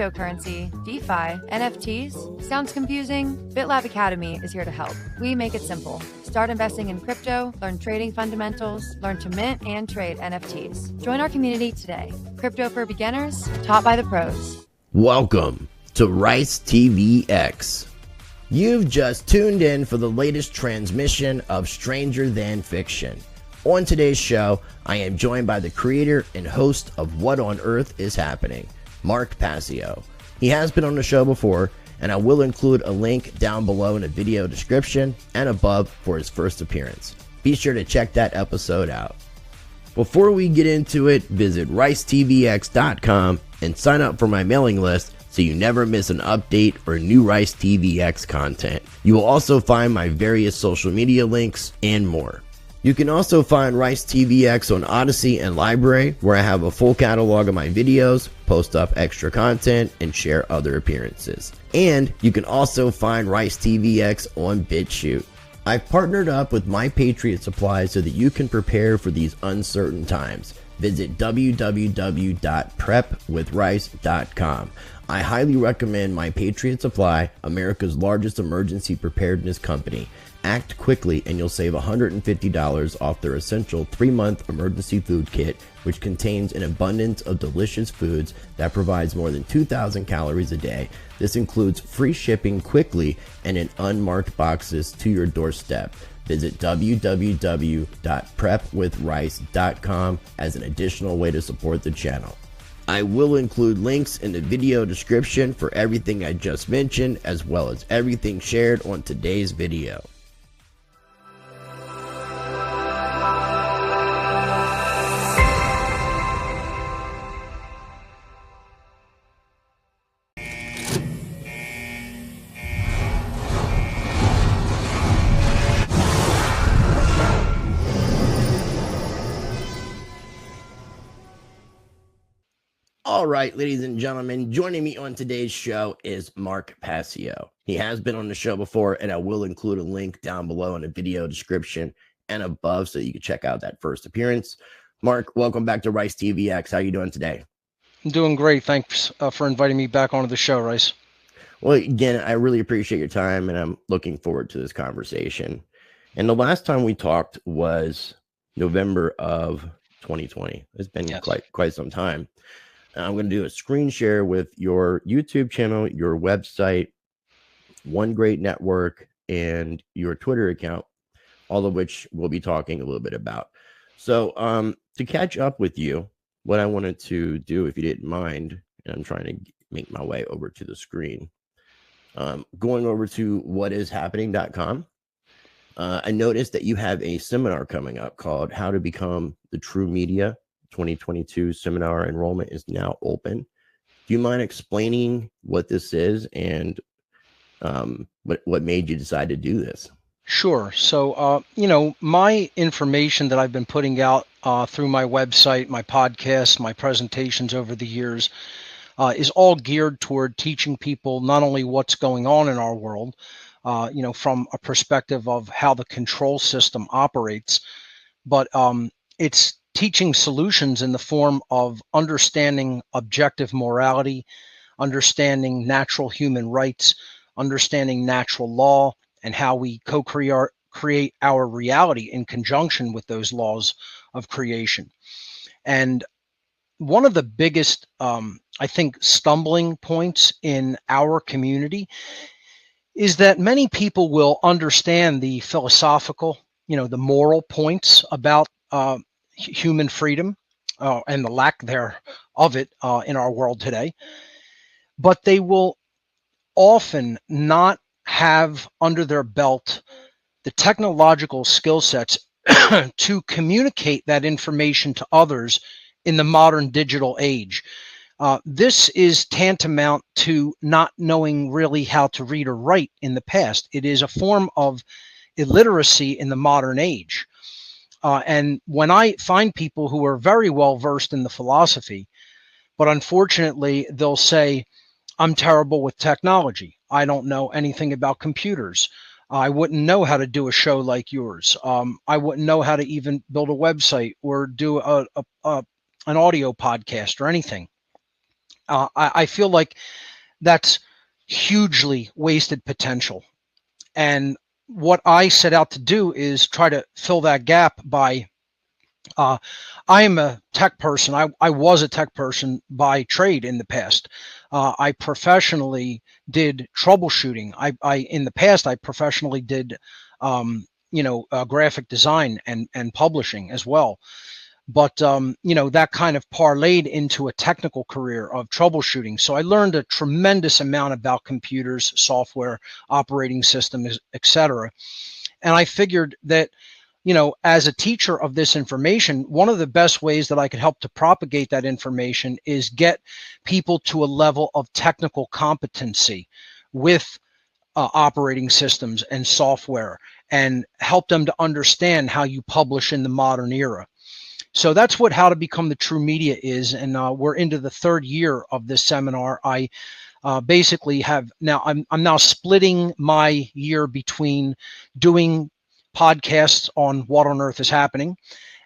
cryptocurrency, DeFi, NFTs? Sounds confusing? BitLab Academy is here to help. We make it simple. Start investing in crypto, learn trading fundamentals, learn to mint and trade NFTs. Join our community today. Crypto for beginners, taught by the pros. Welcome to Rice TVX. You've just tuned in for the latest transmission of Stranger Than Fiction. On today's show, I am joined by the creator and host of What on Earth is Happening, Mark Passio. He has been on the show before, and I will include a link down below in the video description and above for his first appearance. Be sure to check that episode out. Before we get into it, visit ricetvx.com and sign up for my mailing list so you never miss an update or new Rice TVX content. You will also find my various social media links and more. You can also find Rice TVX on Odyssey and Library, where I have a full catalog of my videos, post up extra content, and share other appearances. And you can also find Rice TVX on BitChute. I've partnered up with My Patriot Supply so that you can prepare for these uncertain times. Visit www.prepwithrice.com. I highly recommend My Patriot Supply, America's largest emergency preparedness company. Act quickly and you'll save $150 off their essential 3-month emergency food kit, which contains an abundance of delicious foods that provides more than 2,000 calories a day. This includes free shipping quickly and in unmarked boxes to your doorstep. Visit www.prepwithrice.com as an additional way to support the channel. I will include links in the video description for everything I just mentioned, as well as everything shared on today's video. All right, ladies and gentlemen, joining me on today's show is Mark Passio. He has been on the show before, and I will include a link down below in the video description and above so you can check out that first appearance. Mark, welcome back to Rice TVX. How are you doing today? I'm doing great. Thanks for inviting me back onto the show, Rice. Well, again, I really appreciate your time, and I'm looking forward to this conversation. And the last time we talked was November of 2020. It's been quite some time. I'm going to do a screen share with your YouTube channel, your website, One Great Network, and your Twitter account, all of which we'll be talking a little bit about. So to catch up with you, what I wanted to do, if you didn't mind, and I'm trying to make my way over to the screen, going over to whatishappening.com, I noticed that you have a seminar coming up called How to Become the True Media. 2022 seminar enrollment is now open. Do you mind explaining what this is and what made you decide to do this? Sure. So, my information that I've been putting out through my website, my podcast, my presentations over the years is all geared toward teaching people not only what's going on in our world, from a perspective of how the control system operates, but it's teaching solutions in the form of understanding objective morality, understanding natural human rights, understanding natural law, and how we co-create our reality in conjunction with those laws of creation. And one of the biggest, I think, stumbling points in our community is that many people will understand the philosophical, the moral points about human freedom and the lack of it in our world today, but they will often not have under their belt the technological skill sets to communicate that information to others in the modern digital age. This is tantamount to not knowing really how to read or write in the past. It is a form of illiteracy in the modern age. And when I find people who are very well versed in the philosophy, but unfortunately they'll say, I'm terrible with technology. I don't know anything about computers. I wouldn't know how to do a show like yours. I wouldn't know how to even build a website or do an audio podcast or anything. I feel like that's hugely wasted potential. And what I set out to do is try to fill that gap by I am a tech person. I was a tech person by trade in the past. I professionally did troubleshooting. I in the past I professionally did graphic design and publishing as well. But that kind of parlayed into a technical career of troubleshooting. So I learned a tremendous amount about computers, software, operating systems, etc. And I figured that, as a teacher of this information, one of the best ways that I could help to propagate that information is get people to a level of technical competency with operating systems and software, and help them to understand how you publish in the modern era. So that's what How to Become the True Media is. And we're into the third year of this seminar. I basically have now, I'm now splitting my year between doing podcasts on What on Earth is Happening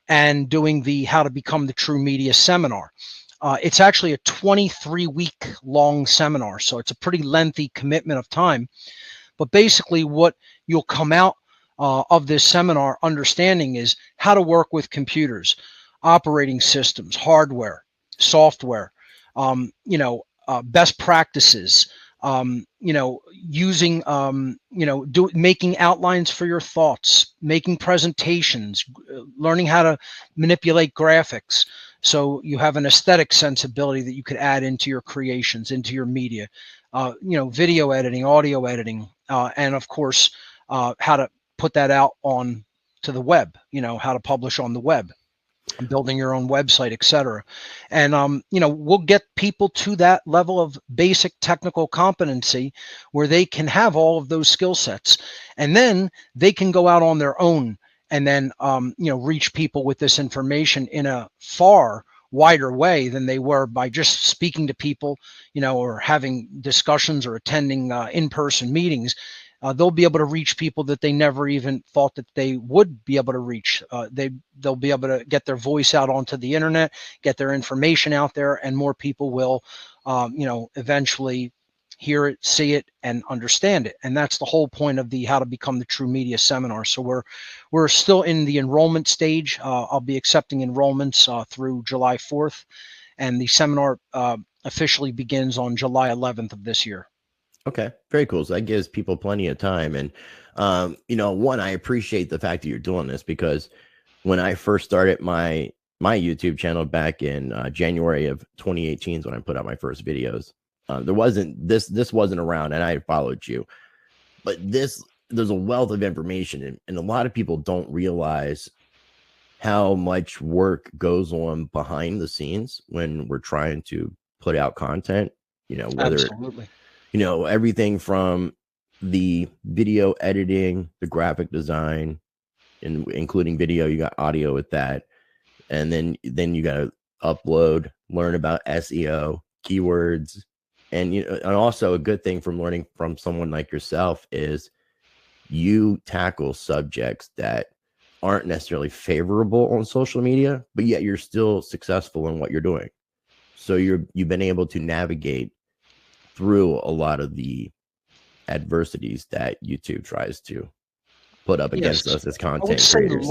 and doing the How to Become the True Media seminar. It's actually a 23-week long seminar, so it's a pretty lengthy commitment of time. But basically what you'll come out of this seminar understanding is how to work with computers, operating systems, hardware, software, best practices, using, making outlines for your thoughts, making presentations, learning how to manipulate graphics. So you have an aesthetic sensibility that you could add into your creations, into your media, video editing, audio editing, and of course, how to put that out on to the web, how to publish on the web, building your own website, etc. And, we'll get people to that level of basic technical competency where they can have all of those skill sets, and then they can go out on their own and then, reach people with this information in a far wider way than they were by just speaking to people, or having discussions or attending in-person meetings. They'll be able to reach people that they never even thought that they would be able to reach. They'll be able to get their voice out onto the internet, get their information out there, and more people will, eventually hear it, see it, and understand it. And that's the whole point of the How to Become the True Media seminar. So we're still in the enrollment stage. I'll be accepting enrollments through July 4th, and the seminar officially begins on July 11th of this year. Okay, very cool. So that gives people plenty of time. And, one, I appreciate the fact that you're doing this, because when I first started my YouTube channel back in January of 2018 is when I put out my first videos. There wasn't this wasn't around, and I followed you, but there's a wealth of information, and a lot of people don't realize how much work goes on behind the scenes when we're trying to put out content, whether Absolutely. Everything from the video editing, the graphic design, and including video, you got audio with that. And then you got to upload, learn about SEO, keywords. And, and also a good thing from learning from someone like yourself is you tackle subjects that aren't necessarily favorable on social media, but yet you're still successful in what you're doing. So you've been able to navigate through a lot of the adversities that YouTube tries to put up against us as content I would say creators.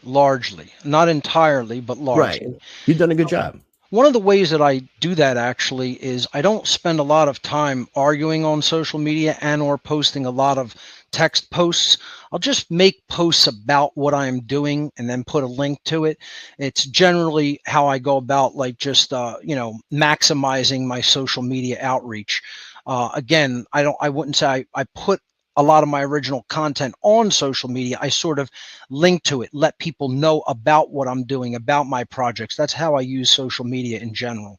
Largely, not entirely, but largely. Right. You've done a good job. One of the ways that I do that actually is I don't spend a lot of time arguing on social media and or posting a lot of text posts. I'll just make posts about what I'm doing and then put a link to it. It's generally how I go about, like, just maximizing my social media outreach. Again, I wouldn't say I put a lot of my original content on social media. I sort of link to it, let people know about what I'm doing, about my projects. That's how I use social media in general.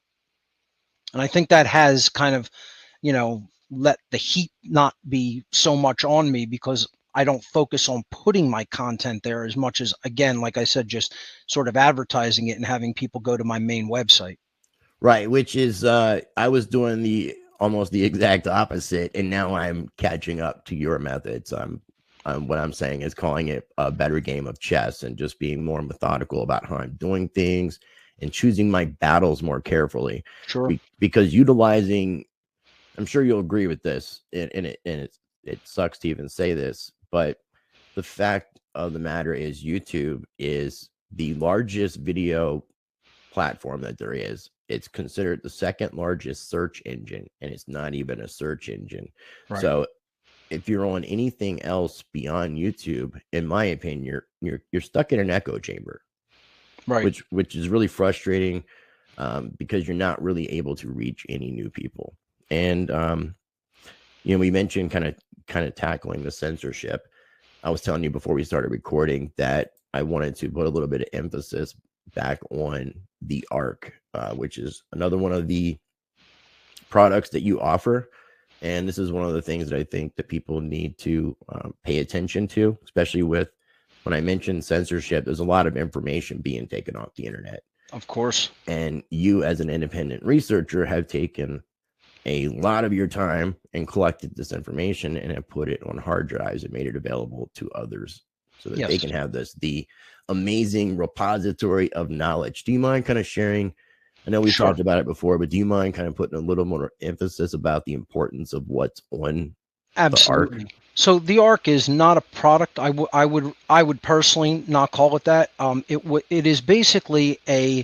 And I think that has kind of, let the heat not be so much on me, because I don't focus on putting my content there as much as, again, like I said, just sort of advertising it and having people go to my main website. Right. Which is, I was doing almost the exact opposite, and now I'm catching up to your methods. What I'm saying is calling it a better game of chess and just being more methodical about how I'm doing things and choosing my battles more carefully. Sure. Because utilizing, I'm sure you'll agree with this, and it sucks to even say this, but the fact of the matter is YouTube is the largest video platform that there is. It's considered the second largest search engine, and it's not even a search engine. Right. So if you're on anything else beyond YouTube, in my opinion, you're stuck in an echo chamber, right? Which is really frustrating, because you're not really able to reach any new people. And we mentioned kind of tackling the censorship. I was telling you before we started recording that I wanted to put a little bit of emphasis back on the ARC, which is another one of the products that you offer. And this is one of the things that I think that people need to pay attention to, especially with when I mentioned censorship. There's a lot of information being taken off the internet. Of course. And you, as an independent researcher, have taken a lot of your time and collected this information and have put it on hard drives and made it available to others so that they can have the amazing repository of knowledge. Do you mind kind of sharing? I know we've talked about it before, but do you mind kind of putting a little more emphasis about the importance of what's on Absolutely. the ARC? So the ARC is not a product. I would personally not call it that. It is basically a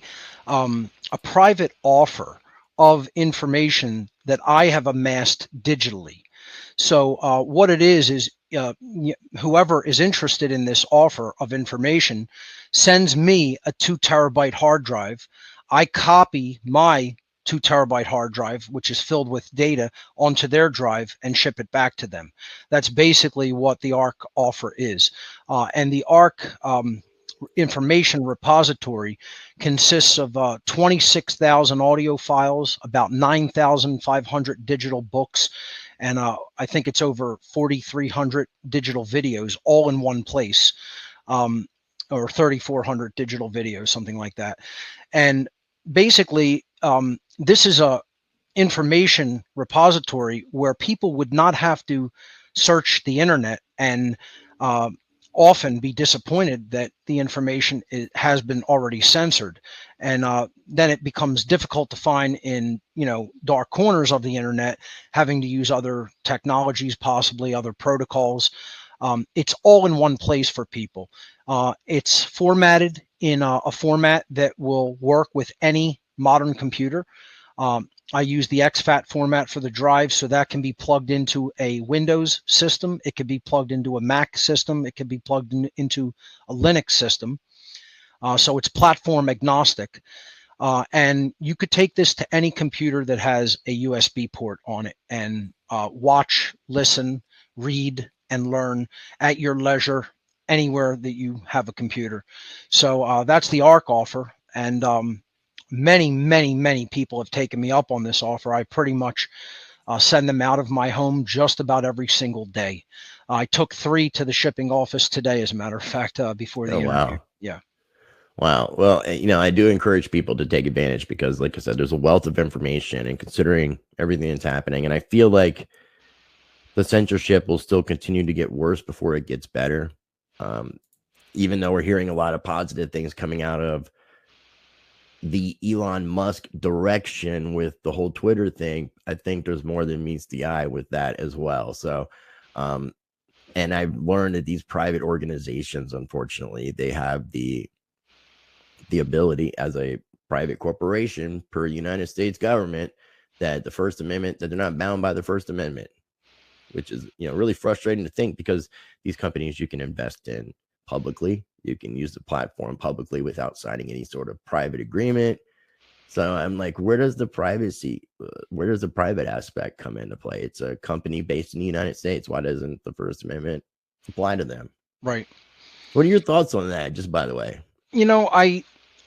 private offer of information that I have amassed digitally. So what it is whoever is interested in this offer of information sends me a 2 terabyte hard drive. I copy my 2 terabyte hard drive, which is filled with data, onto their drive and ship it back to them. That's basically what the ARC offer is. And the ARC information repository consists of 26,000 audio files, about 9,500 digital books, and I think it's over 4,300 digital videos all in one place, or 3,400 digital videos, something like that. And basically, this is a information repository where people would not have to search the internet and often be disappointed that the information has been already censored, and then it becomes difficult to find in dark corners of the internet, having to use other technologies, possibly other protocols. It's all in one place for people. It's formatted in a format that will work with any modern computer. I use the exFAT format for the drive, so that can be plugged into a Windows system. It could be plugged into a Mac system. It could be plugged into a Linux system. So it's platform agnostic. And you could take this to any computer that has a USB port on it and watch, listen, read, and learn at your leisure anywhere that you have a computer. So that's the ARC offer. And many people have taken me up on this offer. I pretty much send them out of my home just about every single day. I took 3 to the shipping office today, as a matter of fact, before the interview. Wow. Yeah. Wow. Well, I do encourage people to take advantage because, like I said, there's a wealth of information, and considering everything that's happening, and I feel like the censorship will still continue to get worse before it gets better. Even though we're hearing a lot of positive things coming out of the Elon Musk direction with the whole Twitter thing, I think there's more than meets the eye with that as well. So, and I've learned that these private organizations, unfortunately, they have the ability as a private corporation per United States government, that the First Amendment, that they're not bound by the First Amendment, which is, really frustrating to think, because these companies you can invest in publicly. You can use the platform publicly without signing any sort of private agreement. So I'm like, where does the private aspect come into play? It's a company based in the United States. Why doesn't the First Amendment apply to them? Right. What are your thoughts on that, just by the way?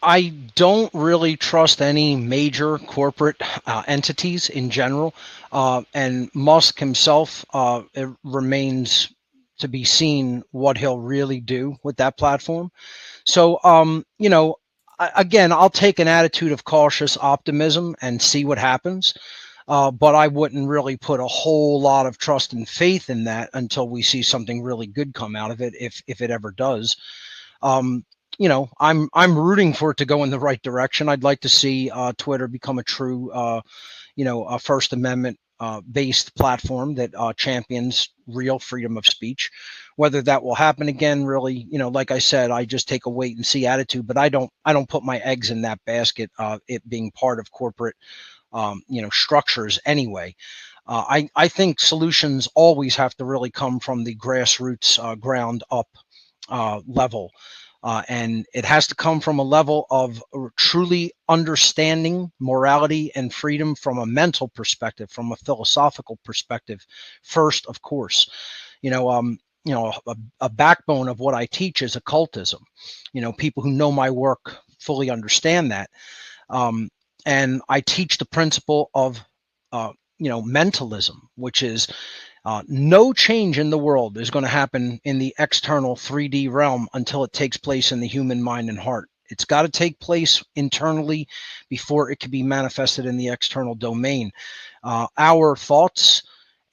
I don't really trust any major corporate entities in general. And Musk himself, it remains to be seen what he'll really do with that platform. So, again, I'll take an attitude of cautious optimism and see what happens. But I wouldn't really put a whole lot of trust and faith in that until we see something really good come out of it, if it ever does. I'm rooting for it to go in the right direction. I'd like to see Twitter become a true, a First Amendment based platform that champions real freedom of speech. Whether that will happen again, really, like I said, I just take a wait and see attitude. But I don't put my eggs in that basket. It being part of corporate, structures anyway. I think solutions always have to really come from the grassroots, ground up level. And it has to come from a level of truly understanding morality and freedom from a mental perspective, from a philosophical perspective, first, of course. A backbone of what I teach is occultism. People who know my work fully understand that. And I teach the principle of, mentalism, which is no change in the world is going to happen in the external 3D realm until it takes place in the human mind and heart. It's got to take place internally before it can be manifested in the external domain. Our thoughts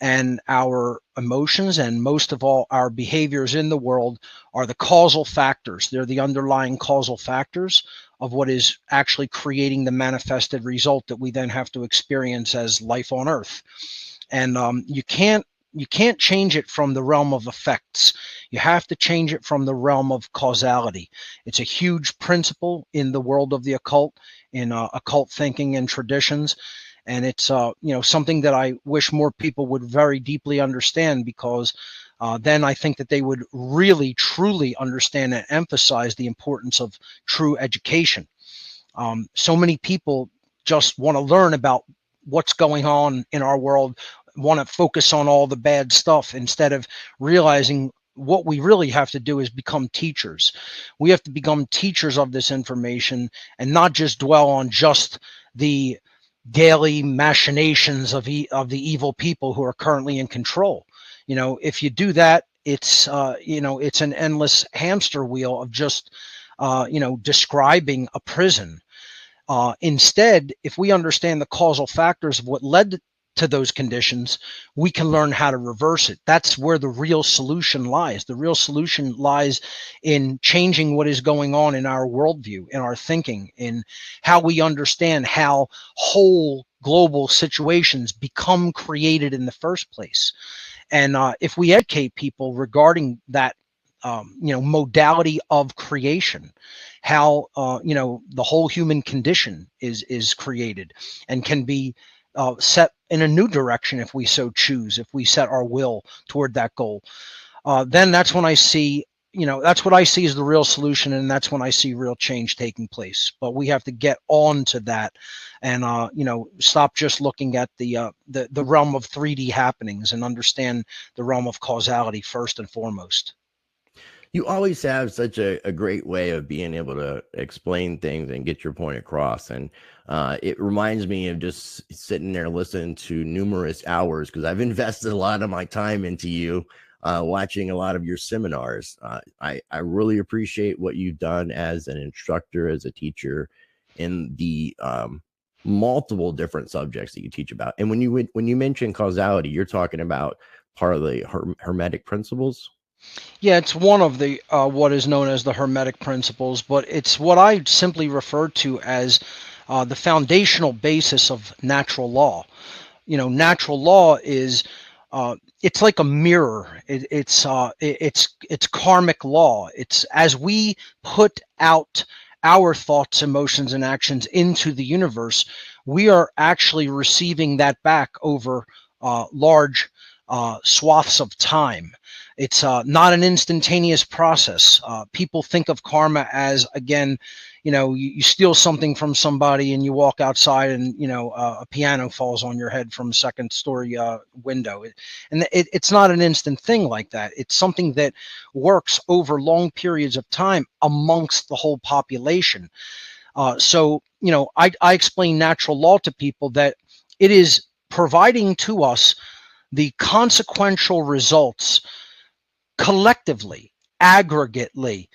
and our emotions, and most of all, our behaviors in the world, are the causal factors. They're the underlying causal factors of what is actually creating the manifested result that we then have to experience as life on Earth. And you can't change it from the realm of effects. You have to change it from the realm of causality. It's a huge principle in the world of the occult, in occult thinking and traditions. And it's something that I wish more people would very deeply understand, because then I think that they would really, truly understand and emphasize the importance of true education. So many people just want to learn about what's going on in our world, want to focus on all the bad stuff, instead of realizing what we really have to do is become teachers. We have to become teachers of this information, and not just dwell on just the daily machinations of the evil people who are currently in control. If you do that, it's an endless hamster wheel of just describing a prison. Instead, if we understand the causal factors of what led to those conditions, we can learn how to reverse it. That's where the real solution lies. The real solution lies in changing what is going on in our worldview, in our thinking, in how we understand how whole global situations become created in the first place. And if we educate people regarding that, modality of creation, how the whole human condition is created and can be set in a new direction if we so choose, if we set our will toward that goal, then that's when I see, that's what I see as the real solution, and that's when I see real change taking place. But we have to get on to that, and stop just looking at the realm of 3D happenings, and understand the realm of causality first and foremost. You always have such a great way of being able to explain things and get your point across. And it reminds me of just sitting there listening to numerous hours, because I've invested a lot of my time into you, watching a lot of your seminars. I really appreciate what you've done as an instructor, as a teacher, in the multiple different subjects that you teach about. And when you mention causality, you're talking about part of the Hermetic principles. Yeah, it's one of the what is known as the Hermetic principles, but it's what I simply refer to as the foundational basis of natural law. Natural law is it's like a mirror. It's karmic law. It's as we put out our thoughts, emotions, and actions into the universe, we are actually receiving that back over large swaths of time. It's not an instantaneous process. People think of karma as, again, you steal something from somebody and you walk outside and, a piano falls on your head from a second story window. It's not an instant thing like that. It's something that works over long periods of time amongst the whole population. So I explain natural law to people that it is providing to us the consequential results collectively, aggregately,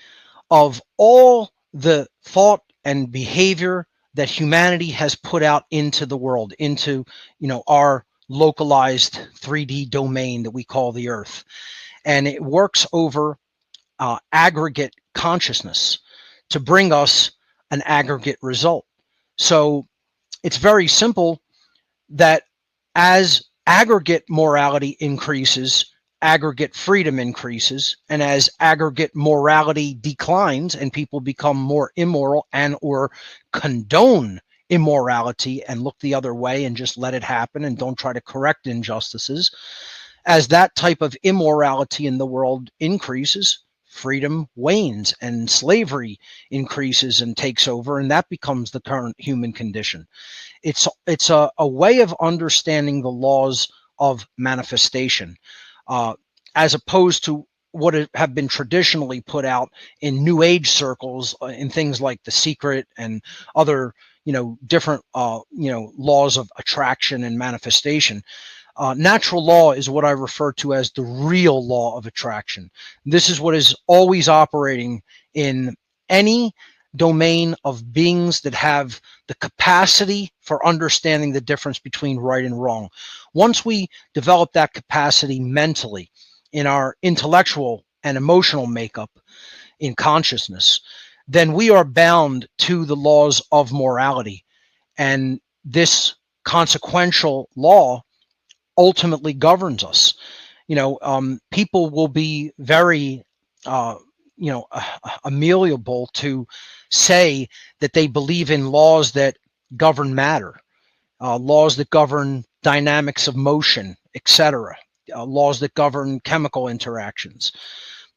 of all the thought and behavior that humanity has put out into the world, into our localized 3D domain that we call the Earth. And it works over aggregate consciousness. to bring us an aggregate result. So it's very simple that as aggregate morality increases, aggregate freedom increases, and as aggregate morality declines and people become more immoral and or condone immorality and look the other way and just let it happen and don't try to correct injustices, as that type of immorality in the world increases, freedom wanes and slavery increases and takes over, and that becomes the current human condition. It's a way of understanding the laws of manifestation, as opposed to what have been traditionally put out in New Age circles, in things like The Secret and other, different, laws of attraction and manifestation. Natural law is what I refer to as the real law of attraction. This is what is always operating in any domain of beings that have the capacity for understanding the difference between right and wrong. Once we develop that capacity mentally in our intellectual and emotional makeup in consciousness, then we are bound to the laws of morality. And this consequential law ultimately governs us. People will be very, amenable to say that they believe in laws that govern matter, laws that govern dynamics of motion, etc., laws that govern chemical interactions.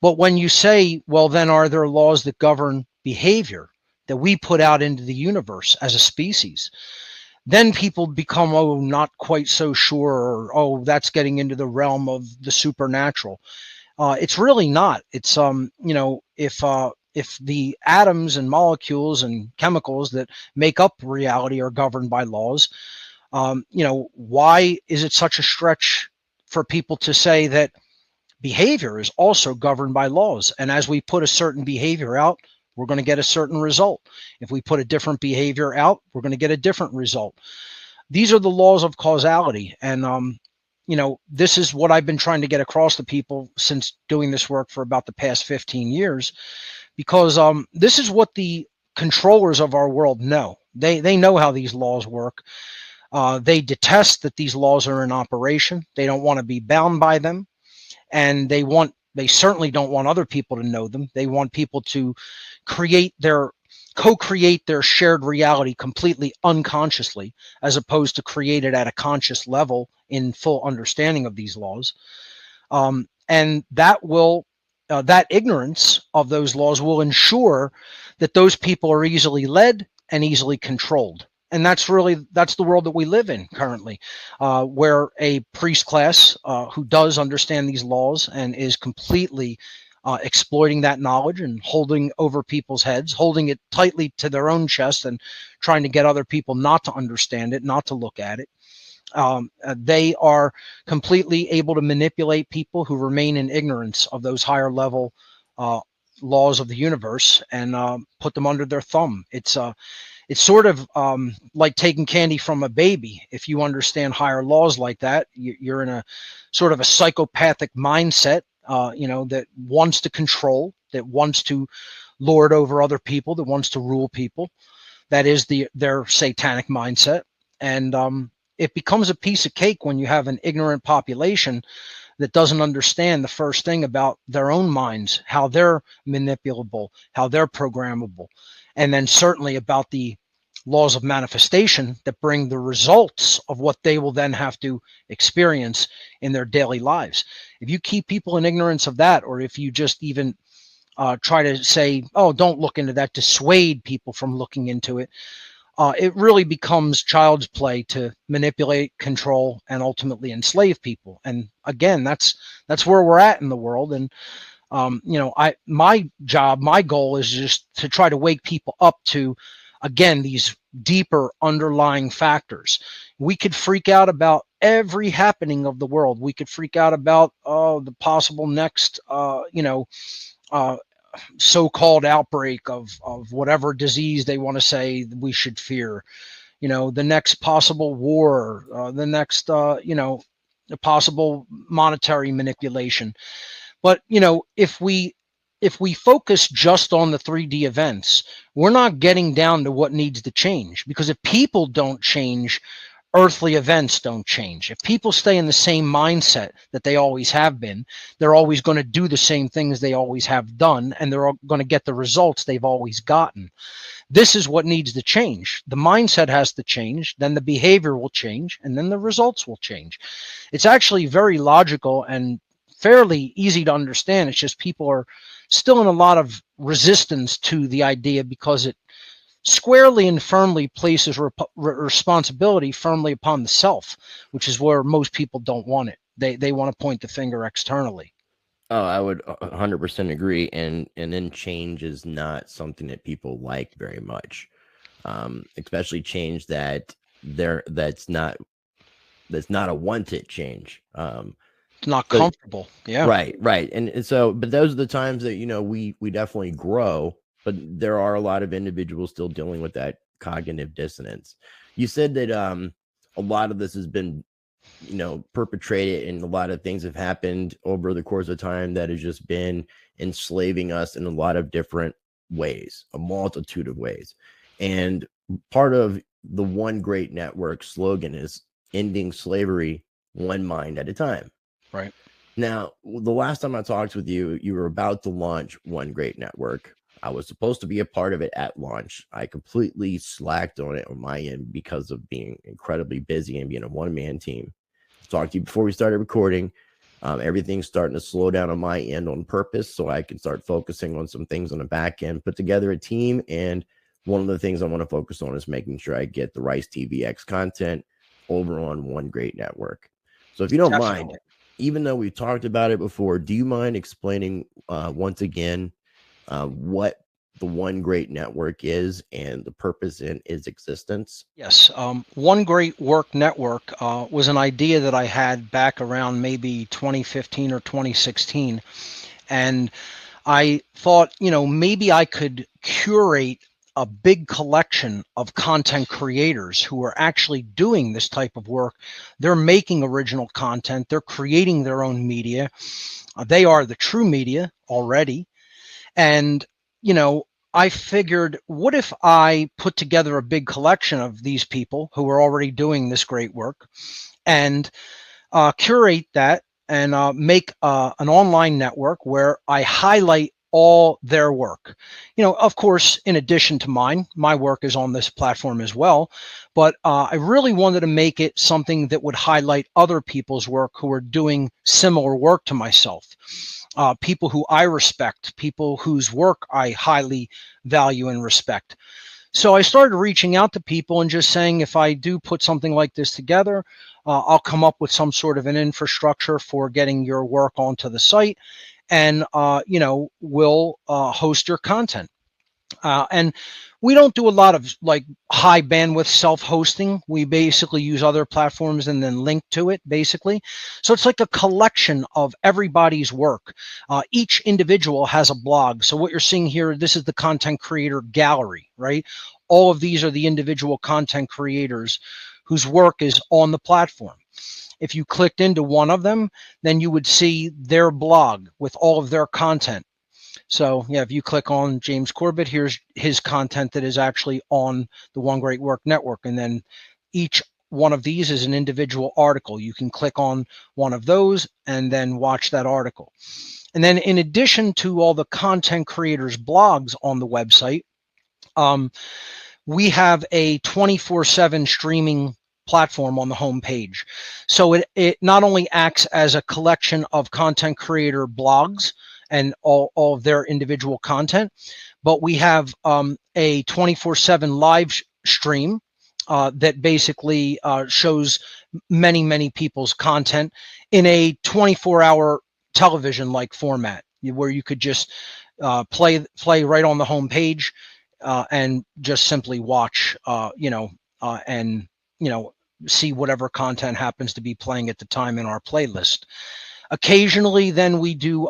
But when you say, well, then are there laws that govern behavior that we put out into the universe as a species? Then people become, not quite so sure, or, that's getting into the realm of the supernatural. It's really not. It's, if the atoms and molecules and chemicals that make up reality are governed by laws, why is it such a stretch for people to say that behavior is also governed by laws? And as we put a certain behavior out, we're going to get a certain result. If we put a different behavior out, we're going to get a different result. These are the laws of causality. And, this is what I've been trying to get across to people since doing this work for about the past 15 years, because this is what the controllers of our world know. They know how these laws work. They detest that these laws are in operation. They don't want to be bound by them. And they certainly don't want other people to know them. They want people to co-create their shared reality completely unconsciously, as opposed to create it at a conscious level in full understanding of these laws. And that ignorance of those laws will ensure that those people are easily led and easily controlled. And that's the world that we live in currently, where a priest class who does understand these laws and is completely exploiting that knowledge and holding over people's heads, holding it tightly to their own chest and trying to get other people not to understand it, not to look at it. They are completely able to manipulate people who remain in ignorance of those higher level laws of the universe and put them under their thumb. It's sort of like taking candy from a baby. If you understand higher laws like that, you're in a sort of a psychopathic mindset, that wants to control, that wants to lord over other people, that wants to rule people. That is their satanic mindset. And it becomes a piece of cake when you have an ignorant population that doesn't understand the first thing about their own minds, how they're manipulable, how they're programmable, and then certainly about the laws of manifestation that bring the results of what they will then have to experience in their daily lives. If you keep people in ignorance of that, or if you just even try to say, oh, don't look into that, dissuade people from looking into it, it really becomes child's play to manipulate, control, and ultimately enslave people. And again, that's where we're at in the world. And my goal is just to try to wake people up to, again, these deeper underlying factors. We could freak out about every happening of the world. We could freak out about the possible next so-called outbreak of whatever disease they want to say we should fear, the next possible war, the next possible monetary manipulation. But if we if we focus just on the 3D events, we're not getting down to what needs to change, because if people don't change, earthly events don't change. If people stay in the same mindset that they always have been, they're always going to do the same things they always have done, and they're going to get the results they've always gotten. This is what needs to change. The mindset has to change, then the behavior will change, and then the results will change. It's actually very logical and fairly easy to understand. It's just people are still in a lot of resistance to the idea, because it squarely and firmly places responsibility firmly upon the self, which is where most people don't want it. They want to point the finger externally. Oh, I would 100% agree. And then change is not something that people like very much, especially change that's not a wanted change. It's not comfortable. Yeah. Right. And so, but those are the times that, we definitely grow, but there are a lot of individuals still dealing with that cognitive dissonance. You said that a lot of this has been, perpetrated, and a lot of things have happened over the course of time that has just been enslaving us in a lot of different ways, a multitude of ways. And part of the One Great Network slogan is ending slavery one mind at a time. Right. Now, the last time I talked with you, you were about to launch One Great Network. I was supposed to be a part of it at launch. I completely slacked on it on my end because of being incredibly busy and being a one-man team. I talked to you before we started recording. Everything's starting to slow down on my end on purpose, so I can start focusing on some things on the back end, put together a team. And one of the things I want to focus on is making sure I get the Rice TVX content over on One Great Network. So if you don't mind, even though we've talked about it before, do you mind explaining once again what the One Great Network is and the purpose in its existence? Yes. One Great Work Network was an idea that I had back around maybe 2015 or 2016. And I thought, maybe I could curate a big collection of content creators who are actually doing this type of work. They're making original content. They're creating their own media. They are the true media already. And, I figured, what if I put together a big collection of these people who are already doing this great work, and curate that and make an online network where I highlight all their work. Of course, in addition to mine, my work is on this platform as well, but I really wanted to make it something that would highlight other people's work who are doing similar work to myself. People who I respect, people whose work I highly value and respect. So I started reaching out to people and just saying, if I do put something like this together, I'll come up with some sort of an infrastructure for getting your work onto the site, and we'll host your content. And we don't do a lot of like high bandwidth self-hosting. We basically use other platforms and then link to it, basically. So it's like a collection of everybody's work. Each individual has a blog. So what you're seeing here, this is the content creator gallery, right? All of these are the individual content creators whose work is on the platform. If you clicked into one of them, then you would see their blog with all of their content. So yeah, if you click on James Corbett, here's his content that is actually on the One Great Work Network. And then each one of these is an individual article. You can click on one of those and then watch that article. And then in addition to all the content creators' blogs on the website, we have a 24/7 streaming platform on the homepage. So it not only acts as a collection of content creator blogs and all of their individual content, but we have a 24/7 live stream that basically shows many people's content in a 24-hour television-like format, where you could just play right on the homepage and just simply watch, and see whatever content happens to be playing at the time in our playlist. Occasionally, then we do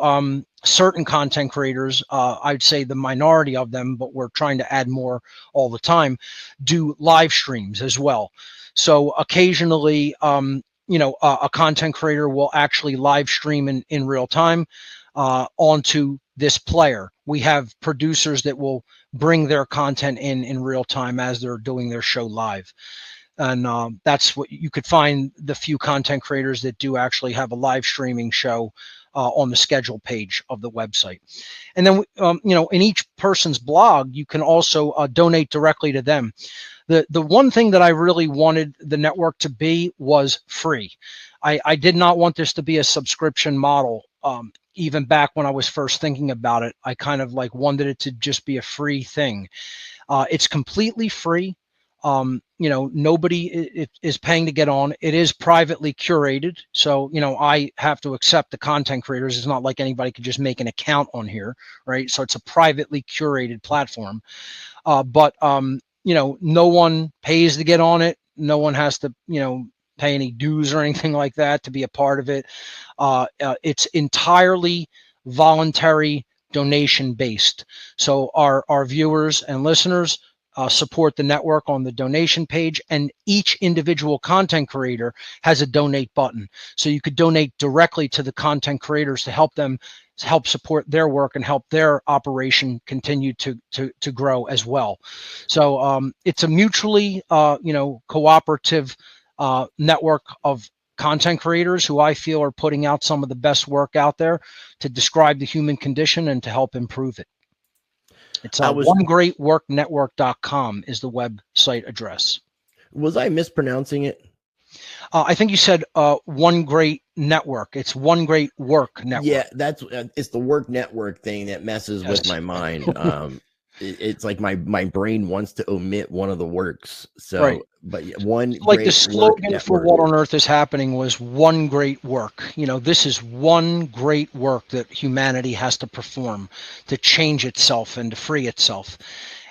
certain content creators, I'd say the minority of them, but we're trying to add more all the time, do live streams as well. So occasionally, a content creator will actually live stream in real time. onto this player. We have producers that will bring their content in real time as they're doing their show live. And that's what you could find, the few content creators that do actually have a live streaming show on the schedule page of the website. And then, in each person's blog, you can also donate directly to them. The one thing that I really wanted the network to be was free. I did not want this to be a subscription model. Even back when I was first thinking about it, I kind of wanted it to just be a free thing. It's completely free. Nobody is paying to get on. It is privately curated. So, I have to accept the content creators. It's not like anybody could just make an account on here, right? So it's a privately curated platform. But no one pays to get on it. No one has to, pay any dues or anything like that to be a part of it. It's entirely voluntary, donation based. So our viewers and listeners support the network on the donation page, and each individual content creator has a donate button. So you could donate directly to the content creators to help them support their work and help their operation continue to grow as well. So it's a mutually cooperative network of content creators who I feel are putting out some of the best work out there to describe the human condition and to help improve it. It's onegreatworknetwork.com is the website address. Was I mispronouncing it? I think you said One Great Network. It's One Great Work Network. Yeah, it's the work network thing that messes with my mind. It's like my brain wants to omit one of the works. So, right. But one like the slogan for What on Earth is Happening was one great work. This is one great work that humanity has to perform to change itself and to free itself.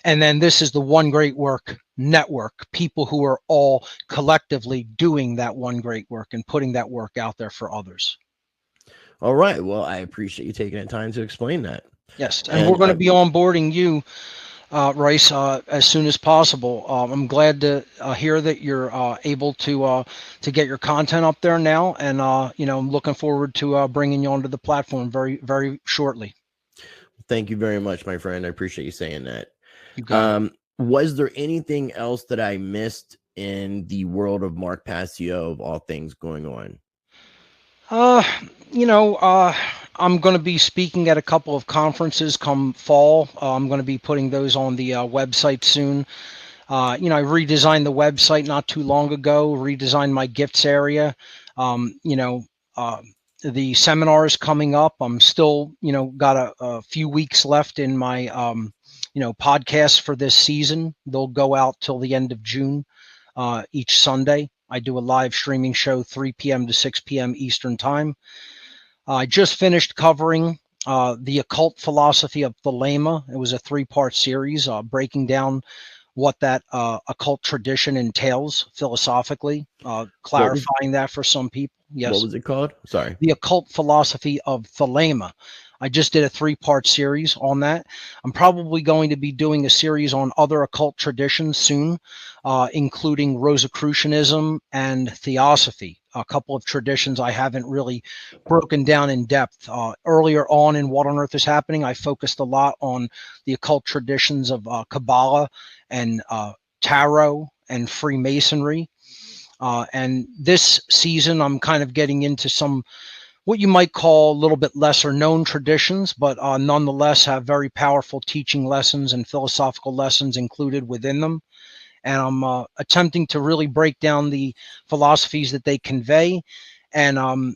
And then this is the One Great Work Network, people who are all collectively doing that one great work and putting that work out there for others. All right. Well, I appreciate you taking the time to explain that. Yes, and we're going to be onboarding you, Rice, as soon as possible. I'm glad to hear that you're able to get your content up there now, and I'm looking forward to bringing you onto the platform very, very shortly. Thank you very much, my friend. I appreciate you saying that. Was there anything else that I missed in the world of Mark Passio of all things going on? I'm going to be speaking at a couple of conferences come fall. I'm going to be putting those on the website soon. I redesigned the website not too long ago, redesigned my gifts area. The seminar is coming up. I'm still, got a few weeks left in my, podcasts for this season. They'll go out till the end of June, each Sunday. I do a live streaming show, 3 p.m. to 6 p.m. Eastern time. I just finished covering the occult philosophy of Thelema. It was a 3-part series breaking down what that occult tradition entails philosophically, clarifying that for some people. Yes. What was it called? Sorry. The occult philosophy of Thelema. I just did a 3-part series on that. I'm probably going to be doing a series on other occult traditions soon, including Rosicrucianism and Theosophy, a couple of traditions I haven't really broken down in depth. Earlier on in What on Earth is Happening, I focused a lot on the occult traditions of Kabbalah and Tarot and Freemasonry. And this season, I'm kind of getting into some what you might call a little bit lesser known traditions, but nonetheless have very powerful teaching lessons and philosophical lessons included within them. And I'm attempting to really break down the philosophies that they convey and,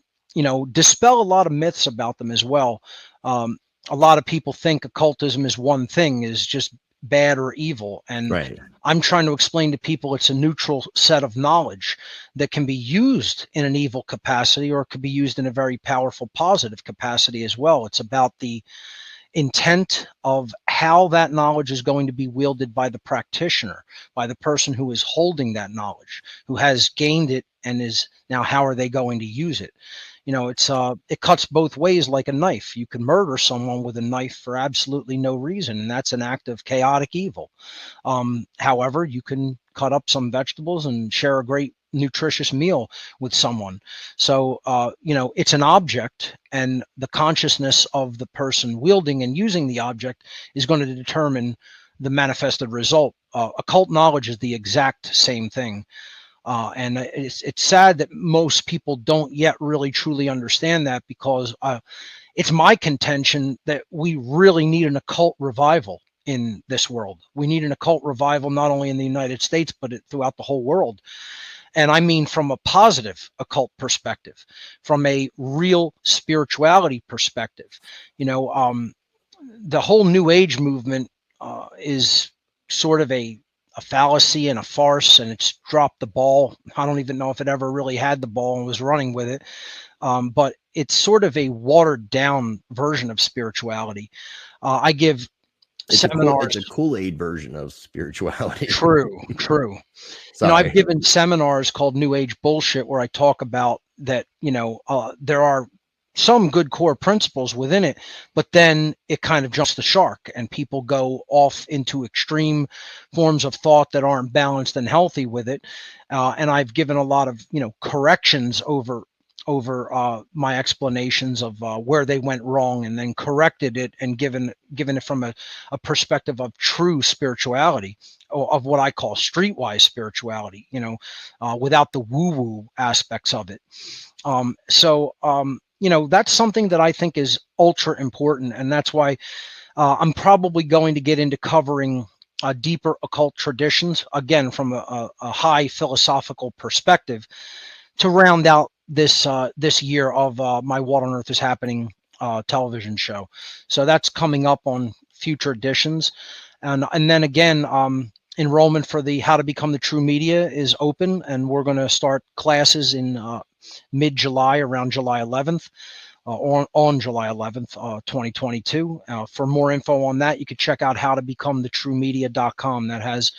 dispel a lot of myths about them as well. A lot of people think occultism is one thing, is just bad or evil. And right. I'm trying to explain to people it's a neutral set of knowledge that can be used in an evil capacity, or it could be used in a very powerful positive capacity as well. It's about the intent of how that knowledge is going to be wielded by the practitioner, by the person who is holding that knowledge, who has gained it and is now, how are they going to use it? It cuts both ways like a knife. You can murder someone with a knife for absolutely no reason, and that's an act of chaotic evil. However, you can cut up some vegetables and share a great nutritious meal with someone. So, it's an object, and the consciousness of the person wielding and using the object is going to determine the manifested result. Occult knowledge is the exact same thing. And it's sad that most people don't yet really truly understand that, because it's my contention that we really need an occult revival in this world. We need an occult revival not only in the United States, but throughout the whole world. And I mean from a positive occult perspective, from a real spirituality perspective. The whole New Age movement is sort of a fallacy and a farce, and it's dropped the ball. I don't even know if it ever really had the ball and was running with it. But it's sort of a watered down version of spirituality. I give seminars. It's a Kool-Aid version of spirituality. True. I've given seminars called New Age Bullshit, where I talk about that, there are some good core principles within it, but then it kind of jumps the shark and people go off into extreme forms of thought that aren't balanced and healthy with it. And I've given a lot of, corrections over my explanations of where they went wrong, and then corrected it and given it from a perspective of true spirituality, of what I call streetwise spirituality, without the woo-woo aspects of it. That's something that I think is ultra important. And that's why I'm probably going to get into covering deeper occult traditions, again, from a high philosophical perspective, to round out this year of my What on Earth is Happening television show. So that's coming up on future editions. And then again, enrollment for the How to Become the True Media is open, and we're going to start classes in mid-July, around July 11th, on July 11th, 2022. For more info on that, you could check out howtobecomthetruemedia.com. That has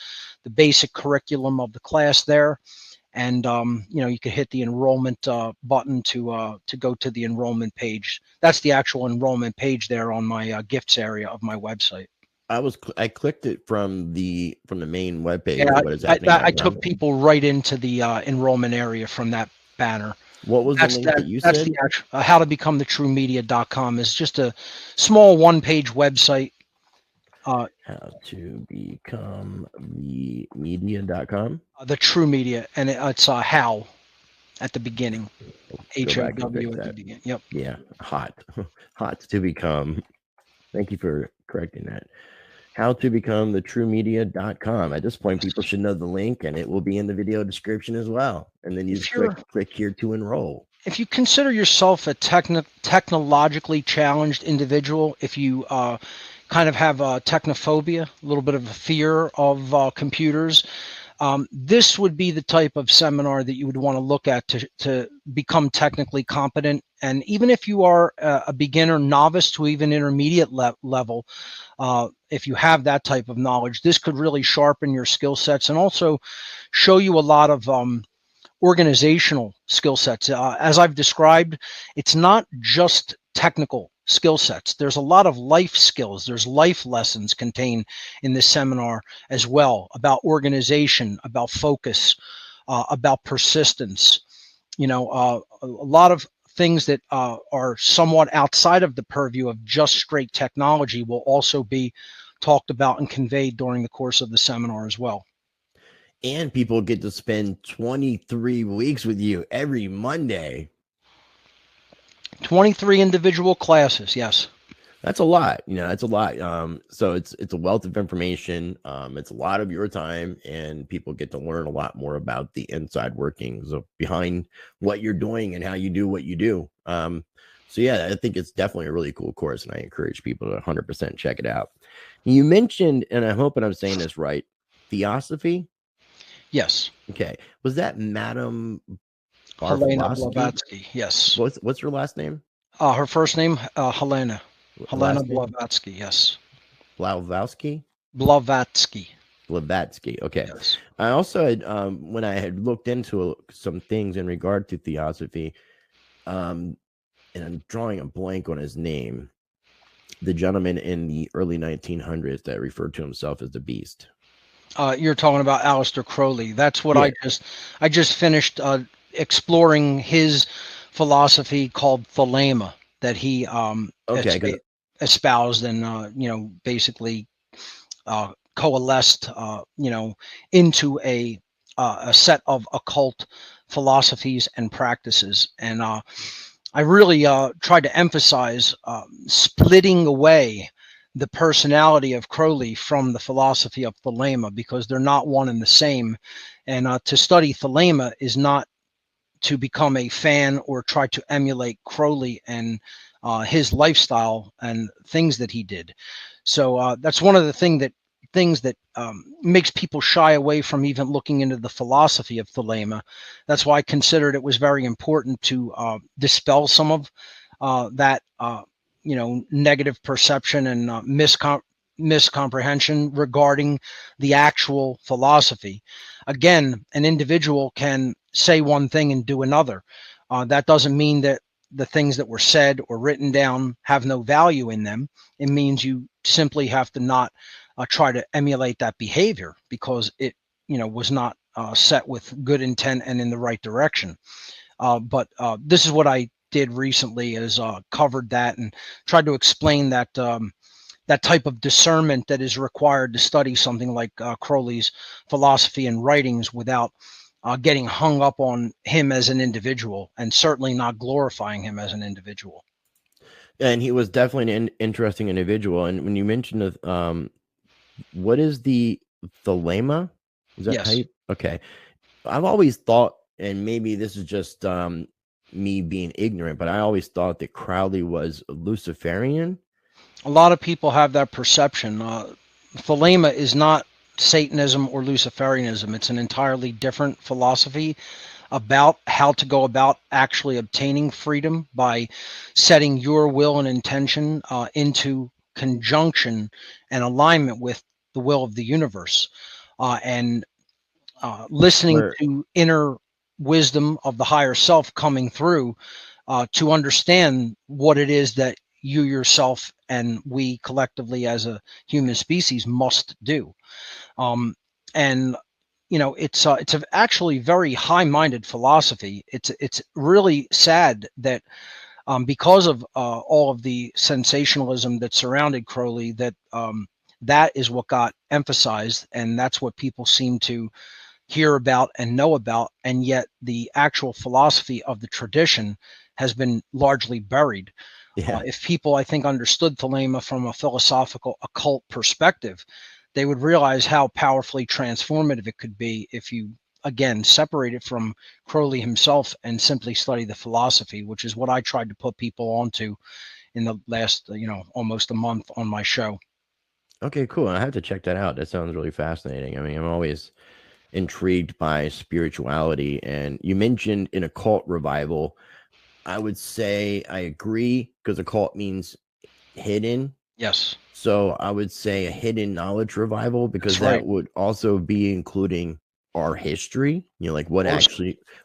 the basic curriculum of the class there. And, you could hit the enrollment button to go to the enrollment page. That's the actual enrollment page there on my gifts area of my website. I clicked it from the main webpage. Yeah, I took people right into the enrollment area from that banner. What was the link that you said? That's the actual, howtobecomthetruemedia.com is just a small one-page website. Howtobecomthemedia.com? The True Media, and it's how at the beginning. HOW at the beginning. Yep. Yeah, hot to become. Thank you for correcting that. Howtobecomthetruemedia.com. At this point, people should know the link, and it will be in the video description as well. And then you just click here to enroll. If you consider yourself a technologically challenged individual, if you kind of have a technophobia, a little bit of a fear of computers, this would be the type of seminar that you would want to look at to become technically competent. And even if you are a beginner, novice to even intermediate level, if you have that type of knowledge, this could really sharpen your skill sets and also show you a lot of organizational skill sets. As I've described, it's not just technical skill sets. There's a lot of life skills. There's life lessons contained in this seminar as well, about organization, about focus, about persistence. A lot of things that are somewhat outside of the purview of just straight technology will also be talked about and conveyed during the course of the seminar as well. And people get to spend 23 weeks with you every Monday. 23 individual classes, yes. That's a lot. That's a lot. So it's a wealth of information. It's a lot of your time, and people get to learn a lot more about the inside workings of behind what you're doing and how you do what you do. So yeah, I think it's definitely a really cool course, and I encourage people to 100% check it out. You mentioned, and I hope I'm saying this right, theosophy. Yes. Okay. Was that Madam Helena Blavatsky? Yes. What's her last name? Her first name, Helena Blavatsky. Yes. Blavatsky. Okay. Yes. I also had, when I had looked into some things in regard to theosophy, and I'm drawing a blank on his name, the gentleman in the early 1900s that referred to himself as the Beast. You're talking about Aleister Crowley. That's what Yeah. I just finished exploring his philosophy called thelema that he Okay. Because espoused and basically coalesced into a set of occult philosophies and practices. And I really tried to emphasize splitting away the personality of Crowley from the philosophy of Thelema, because they're not one and the same. And to study Thelema is not to become a fan or try to emulate Crowley and his lifestyle and things that he did. So that's one of the things that makes people shy away from even looking into the philosophy of Thelema. That's why I considered it was very important to dispel some of that negative perception and miscomprehension regarding the actual philosophy. Again, an individual can say one thing and do another. That doesn't mean that the things that were said or written down have no value in them. It means you simply have to not try to emulate that behavior, because it was not set with good intent and in the right direction. But this is what I did recently, is covered that and tried to explain that that type of discernment that is required to study something like Crowley's philosophy and writings without getting hung up on him as an individual, and certainly not glorifying him as an individual. and he was definitely an interesting individual. And when you mentioned what is the thelema? Is that how Yes. you? Okay, I've always thought, and maybe this is just me being ignorant, but I always thought that Crowley was Luciferian. A lot of people have that perception. Thelema is not Satanism or Luciferianism. It's an entirely different philosophy about how to go about actually obtaining freedom by setting your will and intention into conjunction and alignment with the will of the universe, and listening Where to inner wisdom of the higher self coming through to understand what it is that you yourself and we collectively as a human species must do. And it's actually very high-minded philosophy. It's really sad that because of all of the sensationalism that surrounded Crowley, that that is what got emphasized, and that's what people seem to hear about and know about, and yet the actual philosophy of the tradition has been largely buried. yeah, If people, I think, understood Thelema from a philosophical occult perspective, they would realize how powerfully transformative it could be if you, again, separate it from Crowley himself and simply study the philosophy, which is what I tried to put people onto in the last, almost a month on my show. okay, cool. I have to check that out. That sounds really fascinating. I mean, I'm always intrigued by spirituality, and you mentioned an occult revival. I would say I agree, because occult means hidden. Yes, So I would say a hidden knowledge revival, because that's that right. would also be including our history, like Of course,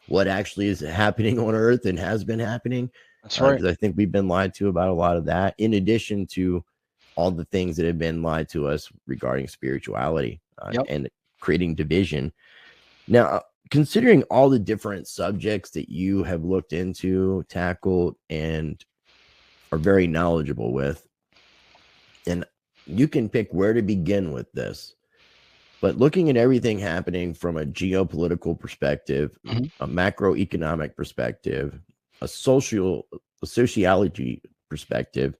what actually is happening on Earth and has been happening. that's right. Because I think we've been lied to about a lot of that, in addition to all the things that have been lied to us regarding spirituality Yep. and creating division. Now, considering all the different subjects that you have looked into, tackled, and are very knowledgeable with, and you can pick where to begin with this, but looking at everything happening from a geopolitical perspective, Mhm. a macroeconomic perspective, a sociology perspective,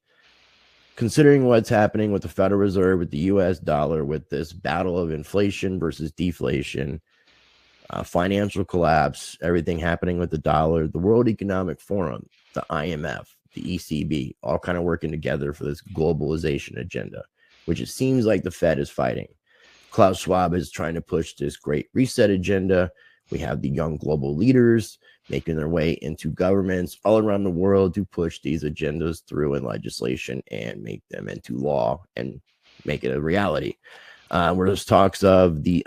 considering what's happening with the Federal Reserve, with the US dollar, with this battle of inflation versus deflation, financial collapse, everything happening with the dollar, the World Economic Forum, the IMF, the ECB, all kind of working together for this globalization agenda, which it seems like the Fed is fighting. Klaus Schwab is trying to push this great reset agenda. We have the young global leaders making their way into governments all around the world to push these agendas through in legislation and make them into law and make it a reality. Where there's talks of the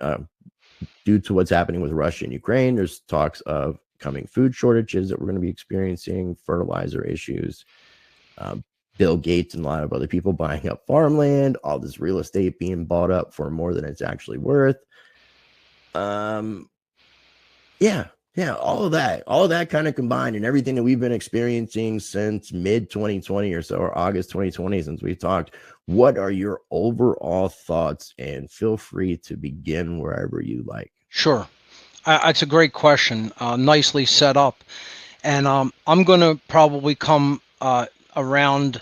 due to what's happening with Russia and Ukraine, there's talks of coming food shortages that we're going to be experiencing, fertilizer issues, Bill Gates and a lot of other people buying up farmland, all this real estate being bought up for more than it's actually worth. Yeah, all of that kind of combined, and everything that we've been experiencing since mid 2020 or so, or August 2020, since we talked. What are your overall thoughts? And feel free to begin wherever you like. Sure. It's a great question. Nicely set up. And I'm going to probably come around,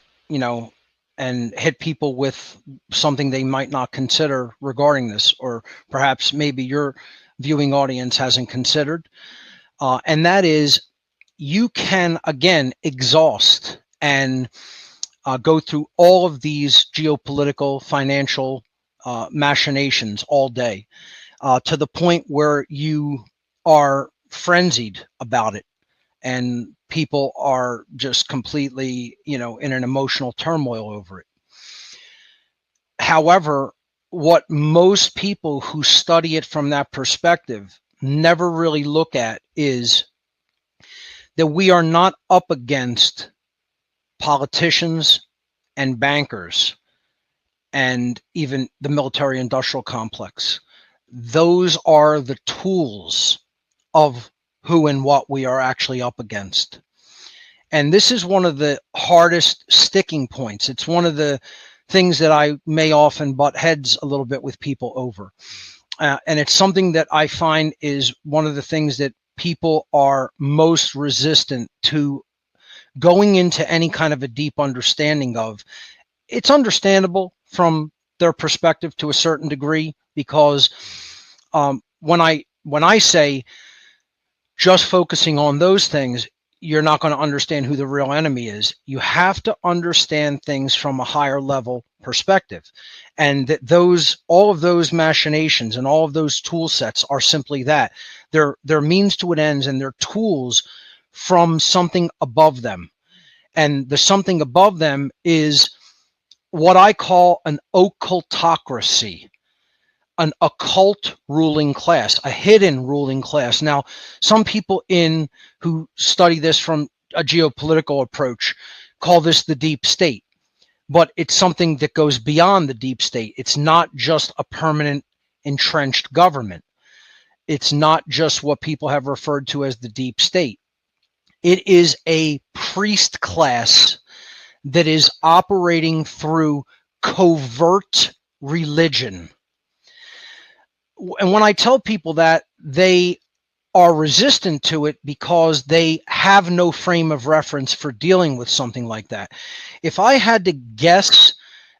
and hit people with something they might not consider regarding this, or perhaps maybe your viewing audience hasn't considered. And that is, you can, again, exhaust and go through all of these geopolitical, financial machinations all day to the point where you are frenzied about it. And people are just completely, in an emotional turmoil over it. However, what most people who study it from that perspective never really look at is that we are not up against politicians and bankers and even the military industrial complex. Those are the tools of who and what we are actually up against. And this is one of the hardest sticking points. It's one of the things that I may often butt heads a little bit with people over. And it's something that I find is one of the things that people are most resistant to going into any kind of a deep understanding of. It's understandable from their perspective to a certain degree, because when I say just focusing on those things, you're not going to understand who the real enemy is. You have to understand things from a higher level perspective. And that all of those machinations and all of those tool sets are simply that. They're means to an ends, and they're tools from something above them. And the something above them is what I call an occultocracy. An occult ruling class, a hidden ruling class. Now, some people who study this from a geopolitical approach call this the deep state, but it's something that goes beyond the deep state. It's not just a permanent entrenched government. It's not just what people have referred to as the deep state. It is a priest class that is operating through covert religion. And when I tell people that, they are resistant to it because they have no frame of reference for dealing with something like that. If I had to guess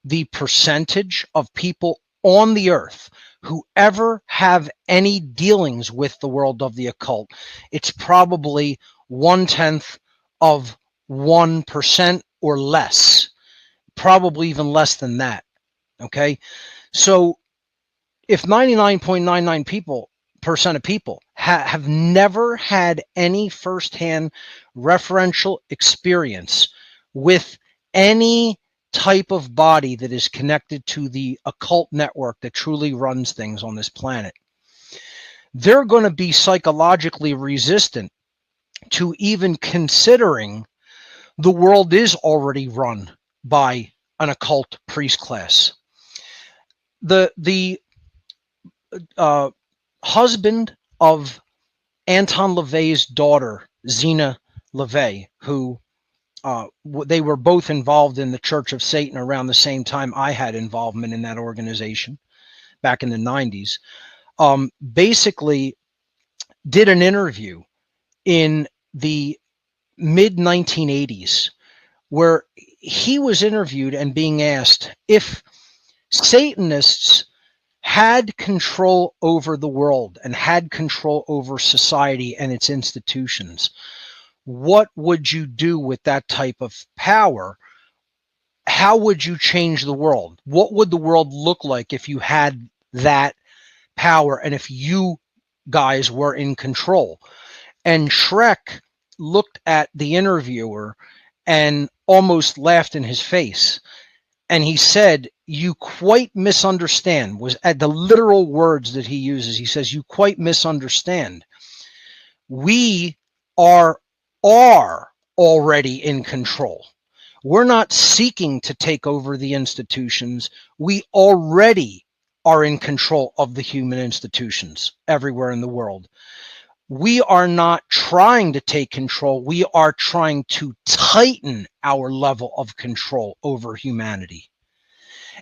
the percentage of people on the earth who ever have any dealings with the world of the occult, it's probably 0.1% or less, probably even less than that. Okay. So if 99.99% of people have never had any firsthand referential experience with any type of body that is connected to the occult network that truly runs things on this planet, they're going to be psychologically resistant to even considering the world is already run by an occult priest class. The husband of Anton LaVey's daughter, Zena LaVey, who they were both involved in the Church of Satan around the same time I had involvement in that organization back in the 90s, basically did an interview in the mid 1980s where he was interviewed and being asked if Satanists had control over the world and had control over society and its institutions, what would you do with that type of power? How would you change the world? What would the world look like if you had that power and if you guys were in control? And Shrek looked at the interviewer and almost laughed in his face. And he said, "You quite misunderstand," was at the literal words that he uses. He says, "You quite misunderstand. We are already in control. We're not seeking to take over the institutions. We already are in control of the human institutions everywhere in the world. We are not trying to take control. We are trying to tighten our level of control over humanity.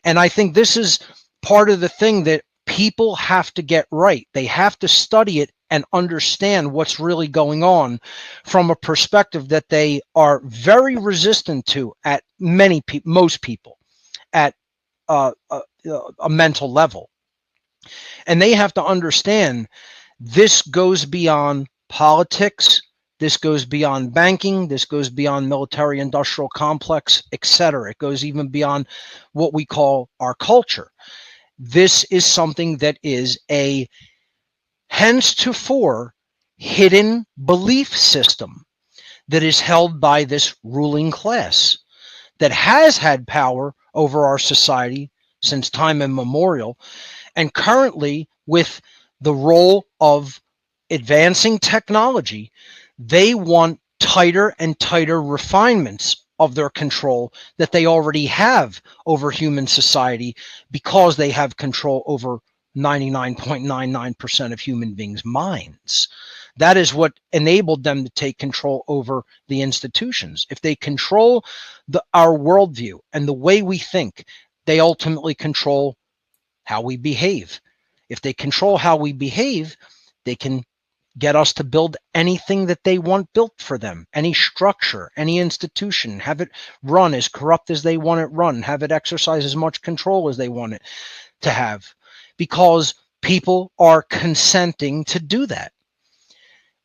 And I think this is part of the thing that people have to get right. They have to study it and understand what's really going on from a perspective that they are very resistant to at most people at a mental level. And they have to understand this goes beyond politics. This goes beyond banking. This goes beyond military industrial complex, etc. It goes even beyond what we call our culture. This is something that is a henceforth hidden belief system that is held by this ruling class that has had power over our society since time immemorial. And currently, with the role of advancing technology, they want tighter and tighter refinements of their control that they already have over human society, because they have control over 99.99% of human beings' minds. That is what enabled them to take control over the institutions. If they control our worldview and the way we think, they ultimately control how we behave. If they control how we behave, they can get us to build anything that they want built for them, any structure, any institution, have it run as corrupt as they want it run, have it exercise as much control as they want it to have, because people are consenting to do that.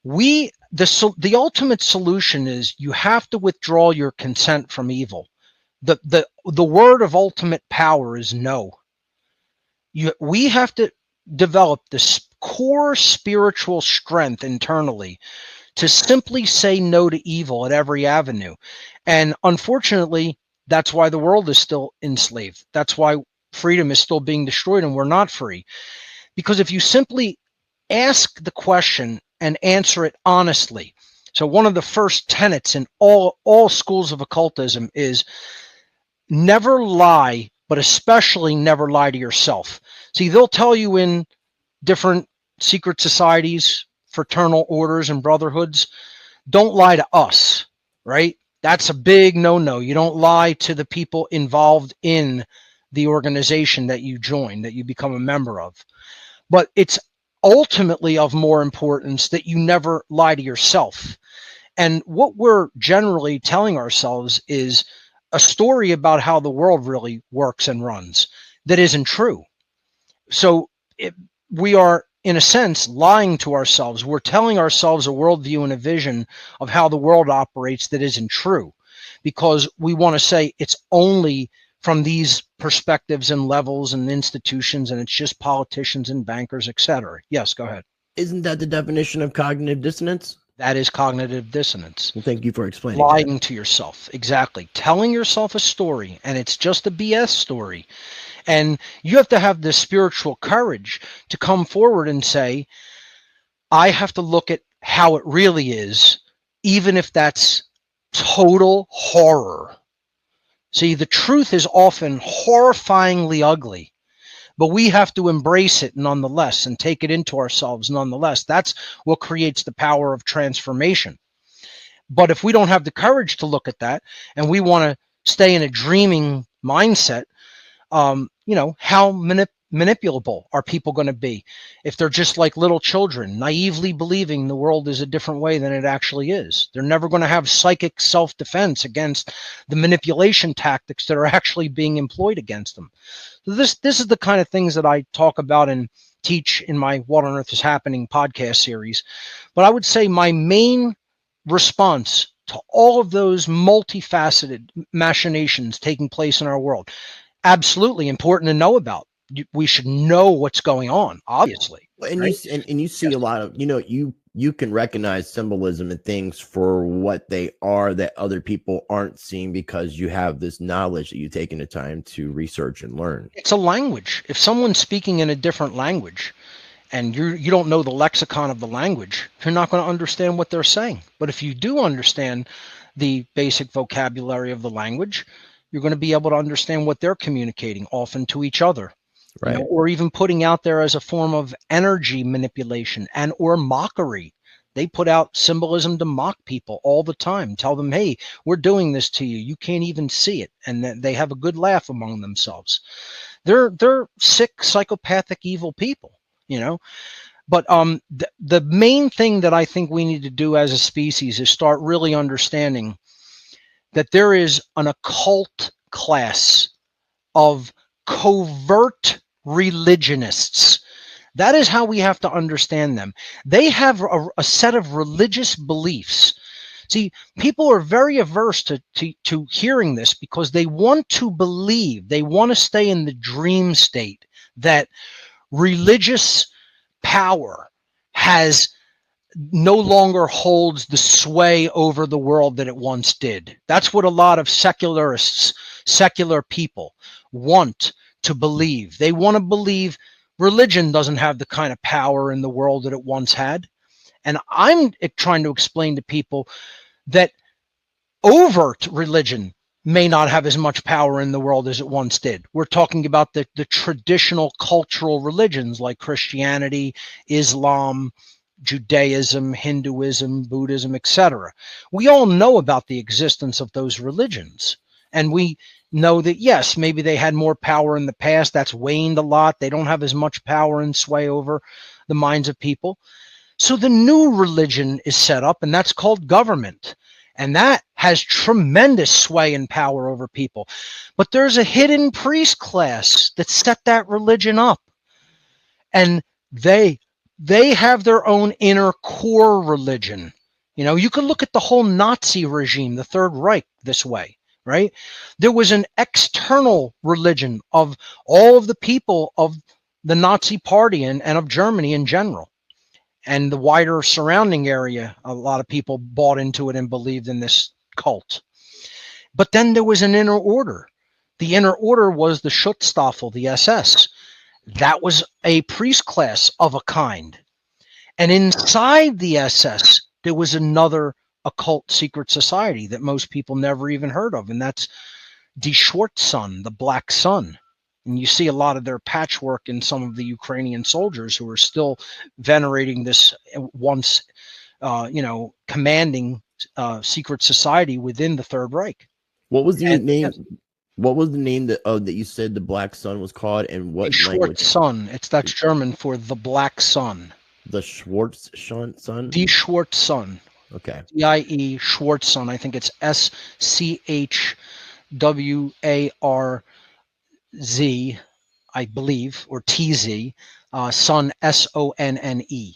The ultimate solution is you have to withdraw your consent from evil. The word of ultimate power is no. We have to develop this core spiritual strength internally to simply say no to evil at every avenue. And unfortunately, that's why the world is still enslaved. That's why freedom is still being destroyed and we're not free. Because if you simply ask the question and answer it honestly. So one of the first tenets in all schools of occultism is never lie, but especially never lie to yourself. See, they'll tell you in different secret societies, fraternal orders, and brotherhoods, don't lie to us, right? That's a big no-no. You don't lie to the people involved in the organization that you join, that you become a member of. But it's ultimately of more importance that you never lie to yourself. And what we're generally telling ourselves is a story about how the world really works and runs that isn't true. So we are, in a sense, lying to ourselves. We're telling ourselves a worldview and a vision of how the world operates that isn't true, because we want to say it's only from these perspectives and levels and institutions, and it's just politicians and bankers, etc. Yes, go ahead. Isn't that the definition of cognitive dissonance? That is cognitive dissonance. Well, thank you for explaining. Lying to yourself. Exactly. Telling yourself a story, and it's just a BS story. And you have to have the spiritual courage to come forward and say, I have to look at how it really is, even if that's total horror. See, the truth is often horrifyingly ugly, but we have to embrace it nonetheless and take it into ourselves nonetheless. That's what creates the power of transformation. But if we don't have the courage to look at that, and we want to stay in a dreaming mindset, how manipulable are people going to be if they're just like little children, naively believing the world is a different way than it actually is? They're never going to have psychic self-defense against the manipulation tactics that are actually being employed against them. So this is the kind of things that I talk about and teach in my What on Earth is Happening podcast series. But I would say my main response to all of those multifaceted machinations taking place in our world, absolutely important to know about. We should know what's going on, obviously. And right? you see a lot of, you can recognize symbolism and things for what they are that other people aren't seeing, because you have this knowledge that you've taken the time to research and learn. It's a language. If someone's speaking in a different language and you don't know the lexicon of the language, you're not going to understand what they're saying. But if you do understand the basic vocabulary of the language, you're going to be able to understand what they're communicating, often to each other. Right. Or even putting out there as a form of energy manipulation and or mockery. They put out symbolism to mock people all the time, tell them, hey, we're doing this to you. You can't even see it. And they have a good laugh among themselves. They're sick, psychopathic, evil people, But the main thing that I think we need to do as a species is start really understanding that there is an occult class of covert religionists. That is how we have to understand them. They have a set of religious beliefs. See, people are very averse to hearing this because they want to believe, they want to stay in the dream state that religious power no longer holds the sway over the world that it once did. That's what a lot of secularists, secular people want to believe. They want to believe religion doesn't have the kind of power in the world that it once had. And I'm trying to explain to people that overt religion may not have as much power in the world as it once did. We're talking about the traditional cultural religions like Christianity, Islam, Judaism, Hinduism, Buddhism, etc. We all know about the existence of those religions. And we know that, yes, maybe they had more power in the past. That's waned a lot. They don't have as much power and sway over the minds of people. So the new religion is set up, and that's called government. And that has tremendous sway and power over people. But there's a hidden priest class that set that religion up. And they have their own inner core religion. You can look at the whole Nazi regime, the Third Reich, this way, right? There was an external religion of all of the people of the Nazi party and of Germany in general. And the wider surrounding area, a lot of people bought into it and believed in this cult. But then there was an inner order. The inner order was the Schutzstaffel, the SS. That was a priest class of a kind. And inside the SS, there was another occult secret society that most people never even heard of, and that's Die Schwarze, the Black Sun. And you see a lot of their patchwork in some of the Ukrainian soldiers who are still venerating this once, commanding secret society within the Third Reich. What was the name? Yes. What was the name that you said the Black Sun was called, and what language? Sun. That's German for the Black Sun. The Schwarze Sun. Die Schwarze Sun. Okay. D-I-E Schwarze Sun. I think it's SCHWARZ, I believe, or TZ. Sun, SONNE.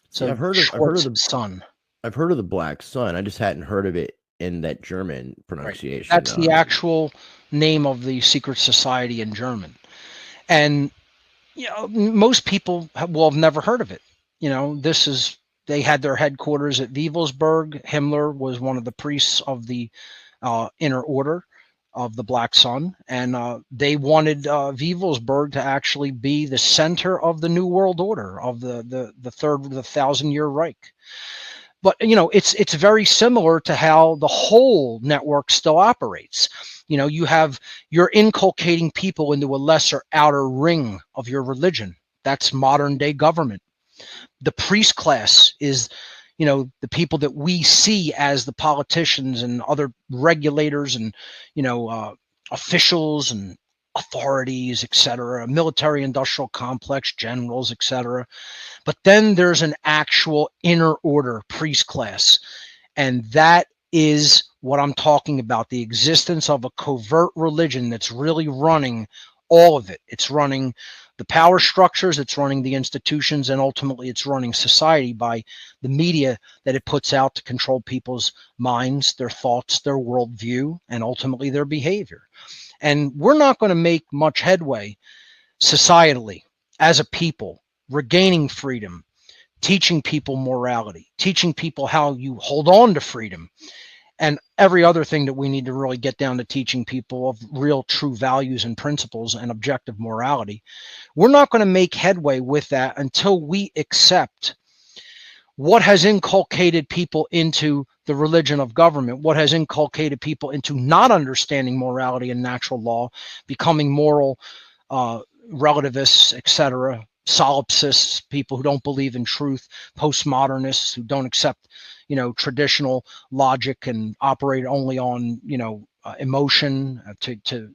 So I've heard of the Sun. I've heard of the Black Sun. I just hadn't heard of it in that German pronunciation. Right. That's the actual name of the secret society in German. And most people will have never heard of it. They had their headquarters at Wewelsburg. Himmler was one of the priests of the inner order of the Black Sun, and they wanted Wewelsburg to actually be the center of the New World Order, of the 1,000-year Reich. But it's very similar to how the whole network still operates. You're inculcating people into a lesser outer ring of your religion. That's modern day government. The priest class is, the people that we see as the politicians and other regulators and, officials and authorities, etc., military industrial complex, generals, etc. But then there's an actual inner order priest class. And that is what I'm talking about, the existence of a covert religion that's really running all of it. It's running the power structures, it's running the institutions, and ultimately it's running society by the media that it puts out to control people's minds, their thoughts, their worldview, and ultimately their behavior. And we're not going to make much headway societally as a people, regaining freedom, teaching people morality, teaching people how you hold on to freedom, and every other thing that we need to really get down to teaching people of real true values and principles and objective morality. We're not going to make headway with that until we accept what has inculcated people into the religion of government, what has inculcated people into not understanding morality and natural law, becoming moral relativists, etc., solipsists, people who don't believe in truth, postmodernists who don't accept, traditional logic and operate only on, emotion to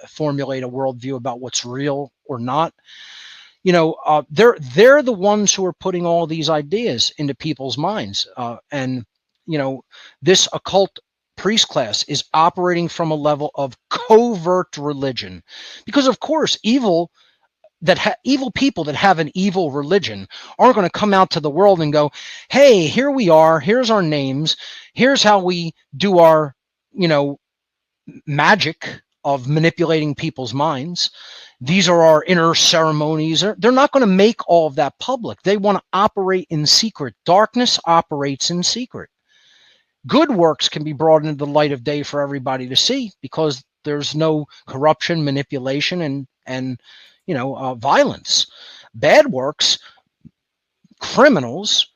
formulate a worldview about what's real or not. They're the ones who are putting all these ideas into people's minds, and this occult priest class is operating from a level of covert religion, because of course evil people that have an evil religion aren't going to come out to the world and go, hey, here we are, here's our names, here's how we do our magic of manipulating people's minds, these are our inner ceremonies. They're not going to make all of that public. They want to operate in secret. Darkness operates in secret. Good works can be brought into the light of day for everybody to see, because there's no corruption, manipulation, and violence. Bad works, criminals,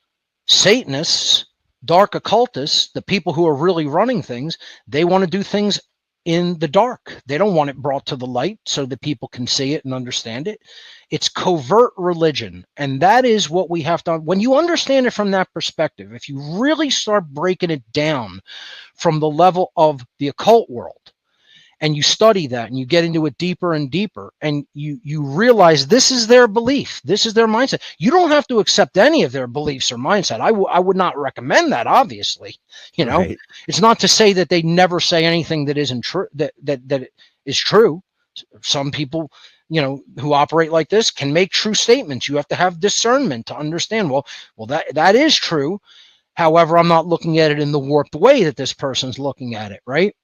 Satanists, dark occultists, the people who are really running things, they want to do things in the dark. They don't want it brought to the light so that people can see it and understand it. It's covert religion. And that is what we have to, when you understand it from that perspective, if you really start breaking it down from the level of the occult world, and you study that and you get into it deeper and deeper, and you realize this is their belief, this is their mindset. You don't have to accept any of their beliefs or mindset. I would not recommend that, obviously. Right. It's not to say that they never say anything that isn't true, that is true. Some people, who operate like this can make true statements. You have to have discernment to understand, well, that is true. However, I'm not looking at it in the warped way that this person's looking at it, right?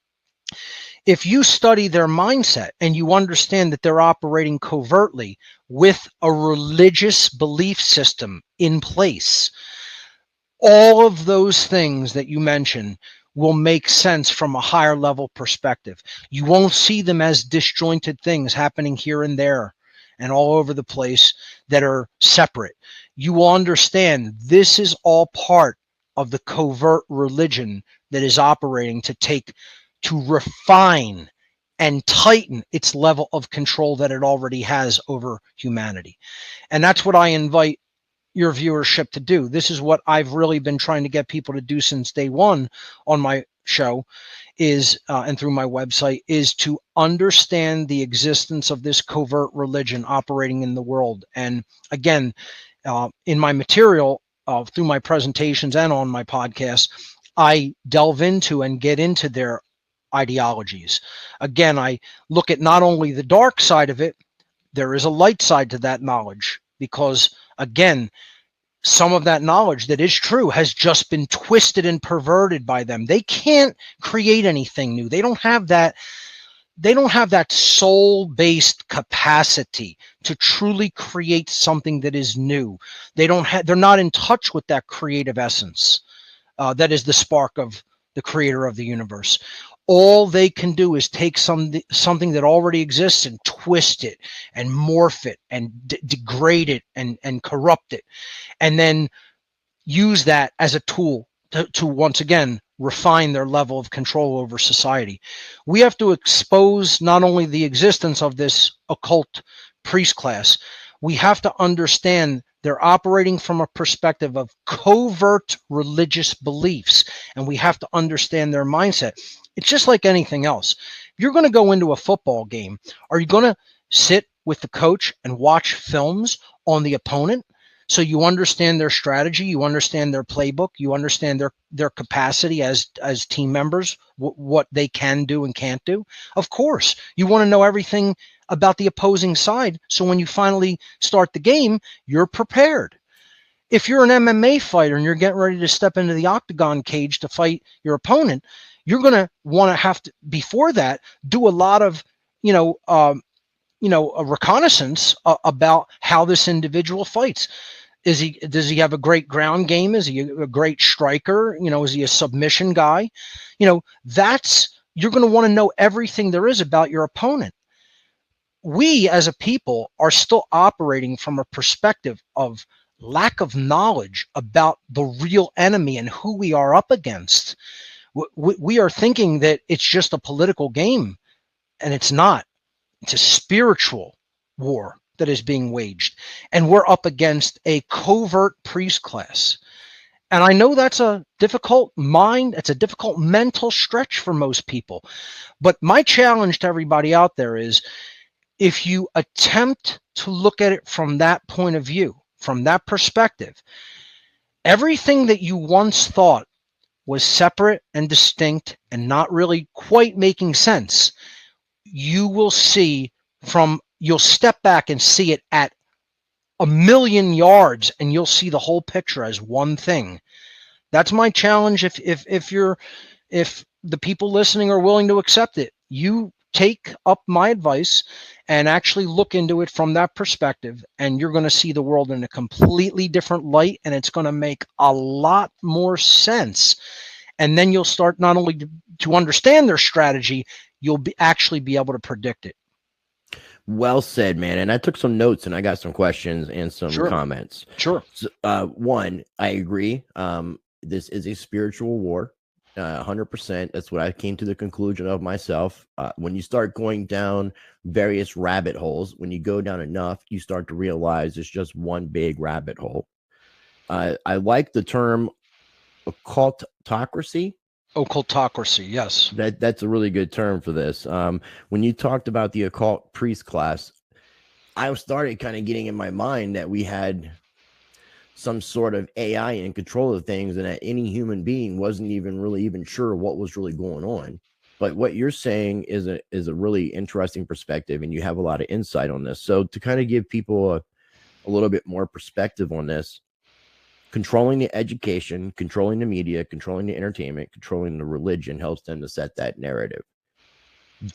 If you study their mindset and you understand that they're operating covertly with a religious belief system in place, all of those things that you mentioned will make sense from a higher level perspective. You won't see them as disjointed things happening here and there and all over the place that are separate. You will understand this is all part of the covert religion that is operating to refine and tighten its level of control that it already has over humanity. And that's what I invite your viewership to do. This is what I've really been trying to get people to do since day one on my show is, and through my website, is to understand the existence of this covert religion operating in the world. And again, in my material, through my presentations and on my podcast, I delve into and get into their ideologies. Again, I look at not only the dark side of it, there is a light side to that knowledge, because again, some of that knowledge that is true has just been twisted and perverted by them. They can't create anything new. They don't have that soul-based capacity to truly create something that is new. They're not in touch with that creative essence that is the spark of the creator of the universe. All they can do is take something that already exists and twist it and morph it and degrade it and corrupt it, and then use that as a tool to once again refine their level of control over society. We have to expose not only the existence of this occult priest class, we have to understand they're operating from a perspective of covert religious beliefs, and we have to understand their mindset. It's just like anything else. If you're going to go into a football game, are you going to sit with the coach and watch films on the opponent so you understand their strategy, you understand their playbook, you understand their capacity as team members, what they can do and can't do? Of course, you want to know everything about the opposing side, so when you finally start the game, you're prepared. If you're an MMA fighter and you're getting ready to step into the octagon cage to fight your opponent, you're going to want to have to, before that, do a lot of, a reconnaissance about how this individual fights. Does he have a great ground game? Is he a great striker? Is he a submission guy? You're going to want to know everything there is about your opponent. We as a people are still operating from a perspective of lack of knowledge about the real enemy and who we are up against. We are thinking that it's just a political game, and it's not. It's a spiritual war that is being waged, and we're up against a covert priest class. And I know that's a difficult mental stretch for most people. But my challenge to everybody out there is, if you attempt to look at it from that point of view, from that perspective, everything that you once thought was separate and distinct and not really quite making sense, you'll step back and see it at a million yards, and you'll see the whole picture as one thing. That's my challenge. If the people listening are willing to accept it, you take up my advice and actually look into it from that perspective, and you're going to see the world in a completely different light, and it's going to make a lot more sense. And then you'll start not only to understand their strategy, you'll actually be able to predict it. Well said, man. And I took some notes, and I got some questions and some comments. Sure. So, one, I agree. This is a spiritual war. 100%. That's what I came to the conclusion of myself. When you start going down various rabbit holes, when you go down enough, you start to realize it's just one big rabbit hole. I like the term occultocracy. Occultocracy, yes. That's a really good term for this. When you talked about the occult priest class, I started kind of getting in my mind that we had some sort of AI in control of things, and that any human being wasn't even sure what was really going on. But what you're saying is a really interesting perspective, and you have a lot of insight on this. So to kind of give people a little bit more perspective on this, controlling the education, controlling the media, controlling the entertainment, controlling the religion helps them to set that narrative.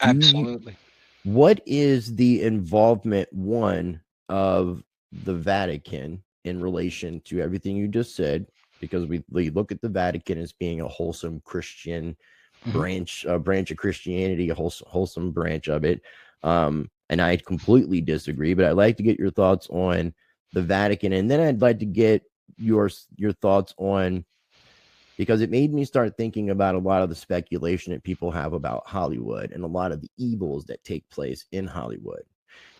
Absolutely. What is the involvement, one, of the Vatican in relation to everything you just said? Because we look at the Vatican as being a wholesome Christian branch of Christianity, a wholesome branch of it. And I completely disagree, but I'd like to get your thoughts on the Vatican. And then I'd like to get your thoughts on, because it made me start thinking about a lot of the speculation that people have about Hollywood and a lot of the evils that take place in Hollywood.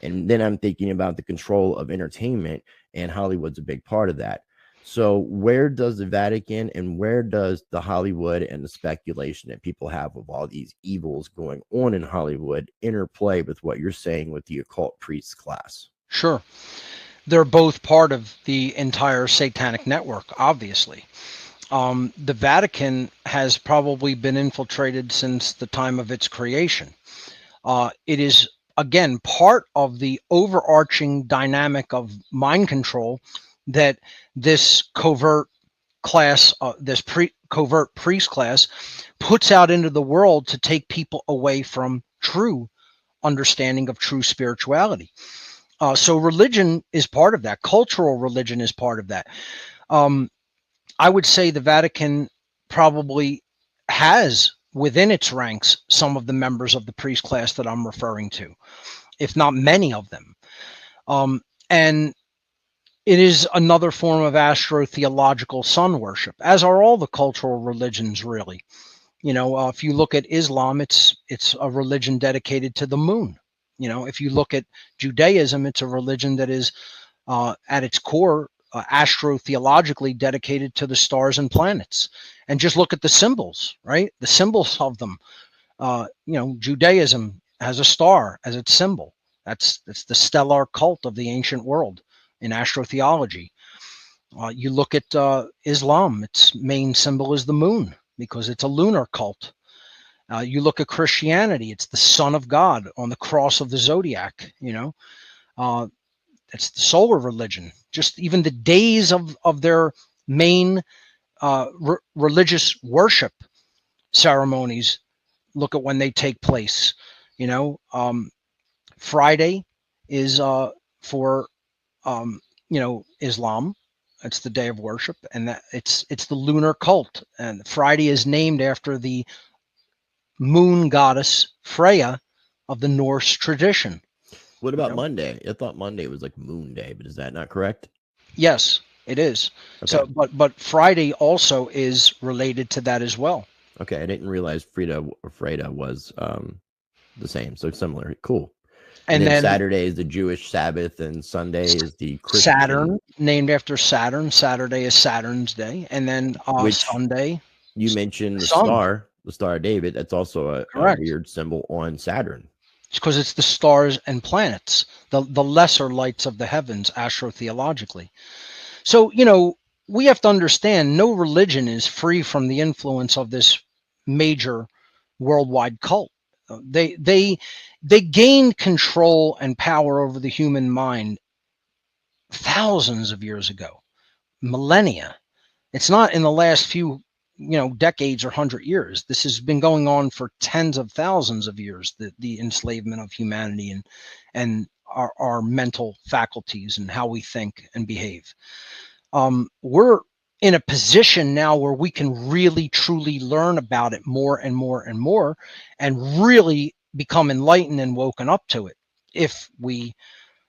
And then I'm thinking about the control of entertainment, and Hollywood's a big part of that. So where does the Vatican and where does the Hollywood and the speculation that people have of all these evils going on in Hollywood interplay with what you're saying with the occult priest class? Sure. They're both part of the entire satanic network, obviously. The Vatican has probably been infiltrated since the time of its creation. It is, again, part of the overarching dynamic of mind control that this covert class, covert priest class, puts out into the world to take people away from true understanding of true spirituality. So religion is part of that. Cultural religion is part of that. I would say the Vatican probably has within its ranks some of the members of the priest class that I'm referring to, if not many of them. And it is another form of astrotheological sun worship, as are all the cultural religions, really. You know, if you look at Islam, it's a religion dedicated to the moon. You know, if you look at Judaism, it's a religion that is at its core astrotheologically dedicated to the stars and planets. And just look at the symbols, right? The symbols of them. Judaism has a star as its symbol. That's the stellar cult of the ancient world in astrotheology. You look at Islam, its main symbol is the moon because it's a lunar cult. You look at Christianity, it's the Son of God on the cross of the zodiac, it's the solar religion. Just even the days of their main religious worship ceremonies, look at when they take place. Friday is for Islam. It's the day of worship, and that it's the lunar cult. And Friday is named after the moon goddess Freya of the Norse tradition. What about Monday? I thought Monday was like Moon Day, but is that not correct? Yes. It is. Okay. So, but Friday also is related to that as well. Okay, I didn't realize Freda was the same, so similar. Cool. And And then then Saturday is the Jewish Sabbath, and Sunday is the Christian. Saturn, named after Saturn. Saturday is Saturn's day, and then Which Sunday. you mentioned the sun. Star of David. That's also a Correct. weird symbol on Saturn. It's because it's the stars and planets, the lesser lights of the heavens, astrotheologically. So, we have to understand no religion is free from the influence of this major worldwide cult. They gained control and power over the human mind thousands of years ago, millennia. It's not in the last few decades or 100 years. This has been going on for tens of thousands of years, the enslavement of humanity and our mental faculties and how we think and behave. We're in a position now where we can really truly learn about it more and more and more, and really become enlightened and woken up to it if we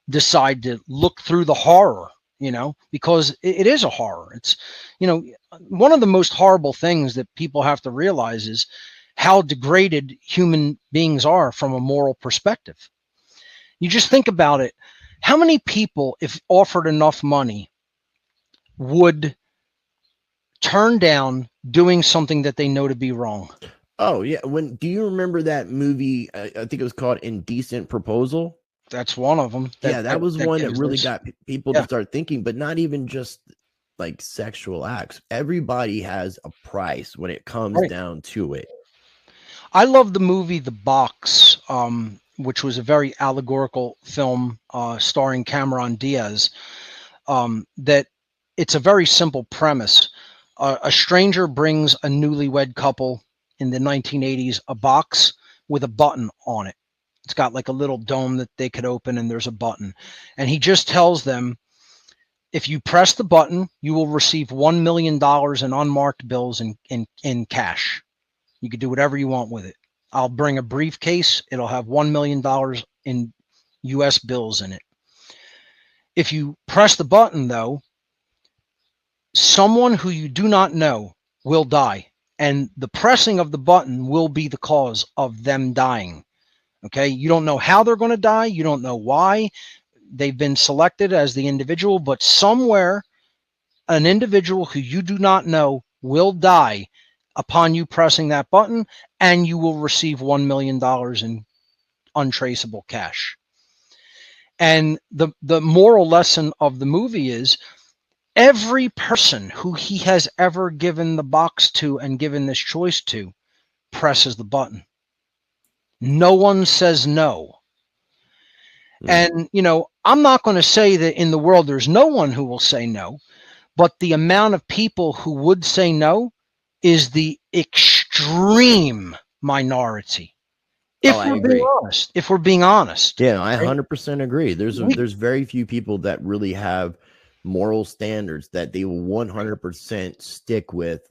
decide to look through the horror, because it is a horror. It's, one of the most horrible things that people have to realize is how degraded human beings are from a moral perspective. You just think about it. How many people, if offered enough money, would turn down doing something that they know to be wrong? Oh yeah. Do you remember that movie? I think it was called Indecent Proposal. That's one of them. That was one that really got people to start thinking, but not even just like sexual acts. Everybody has a price when it comes down to it. I love the movie The Box, which was a very allegorical film starring Cameron Diaz. That it's a very simple premise. A stranger brings a newlywed couple in the 1980s a box with a button on it. It's got like a little dome that they could open, and there's a button. And he just tells them, if you press the button, you will receive $1 million in unmarked bills in cash. You could do whatever you want with it. I'll bring a briefcase. It'll have $1 million in US bills in it. If you press the button, though, someone who you do not know will die. And the pressing of the button will be the cause of them dying. Okay, you don't know how they're going to die. You don't know why they've been selected as the individual, but somewhere an individual who you do not know will die upon you pressing that button, and you will receive $1 million in untraceable cash. And the moral lesson of the movie is every person who he has ever given the box to and given this choice to presses the button. No one says no. And, I'm not going to say that in the world there's no one who will say no, but the amount of people who would say no is the extreme minority. If we're being honest. Yeah, I 100% agree. There's very few people that really have moral standards that they will 100% stick with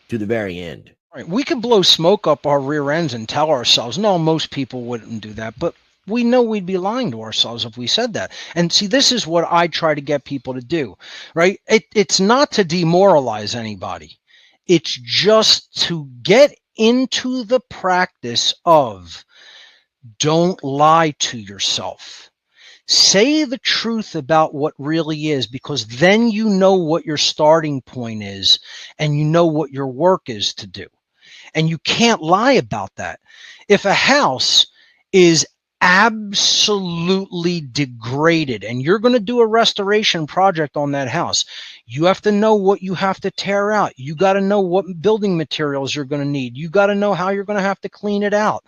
to the very end. Right. We could blow smoke up our rear ends and tell ourselves, no, most people wouldn't do that. But we know we'd be lying to ourselves if we said that. And see, this is what I try to get people to do, right? It's not to demoralize anybody. It's just to get into the practice of don't lie to yourself. Say the truth about what really is, because then you know what your starting point is and you know what your work is to do. And you can't lie about that. If a house is absolutely degraded and you're going to do a restoration project on that house, you have to know what you have to tear out. You got to know what building materials you're going to need. You got to know how you're going to have to clean it out.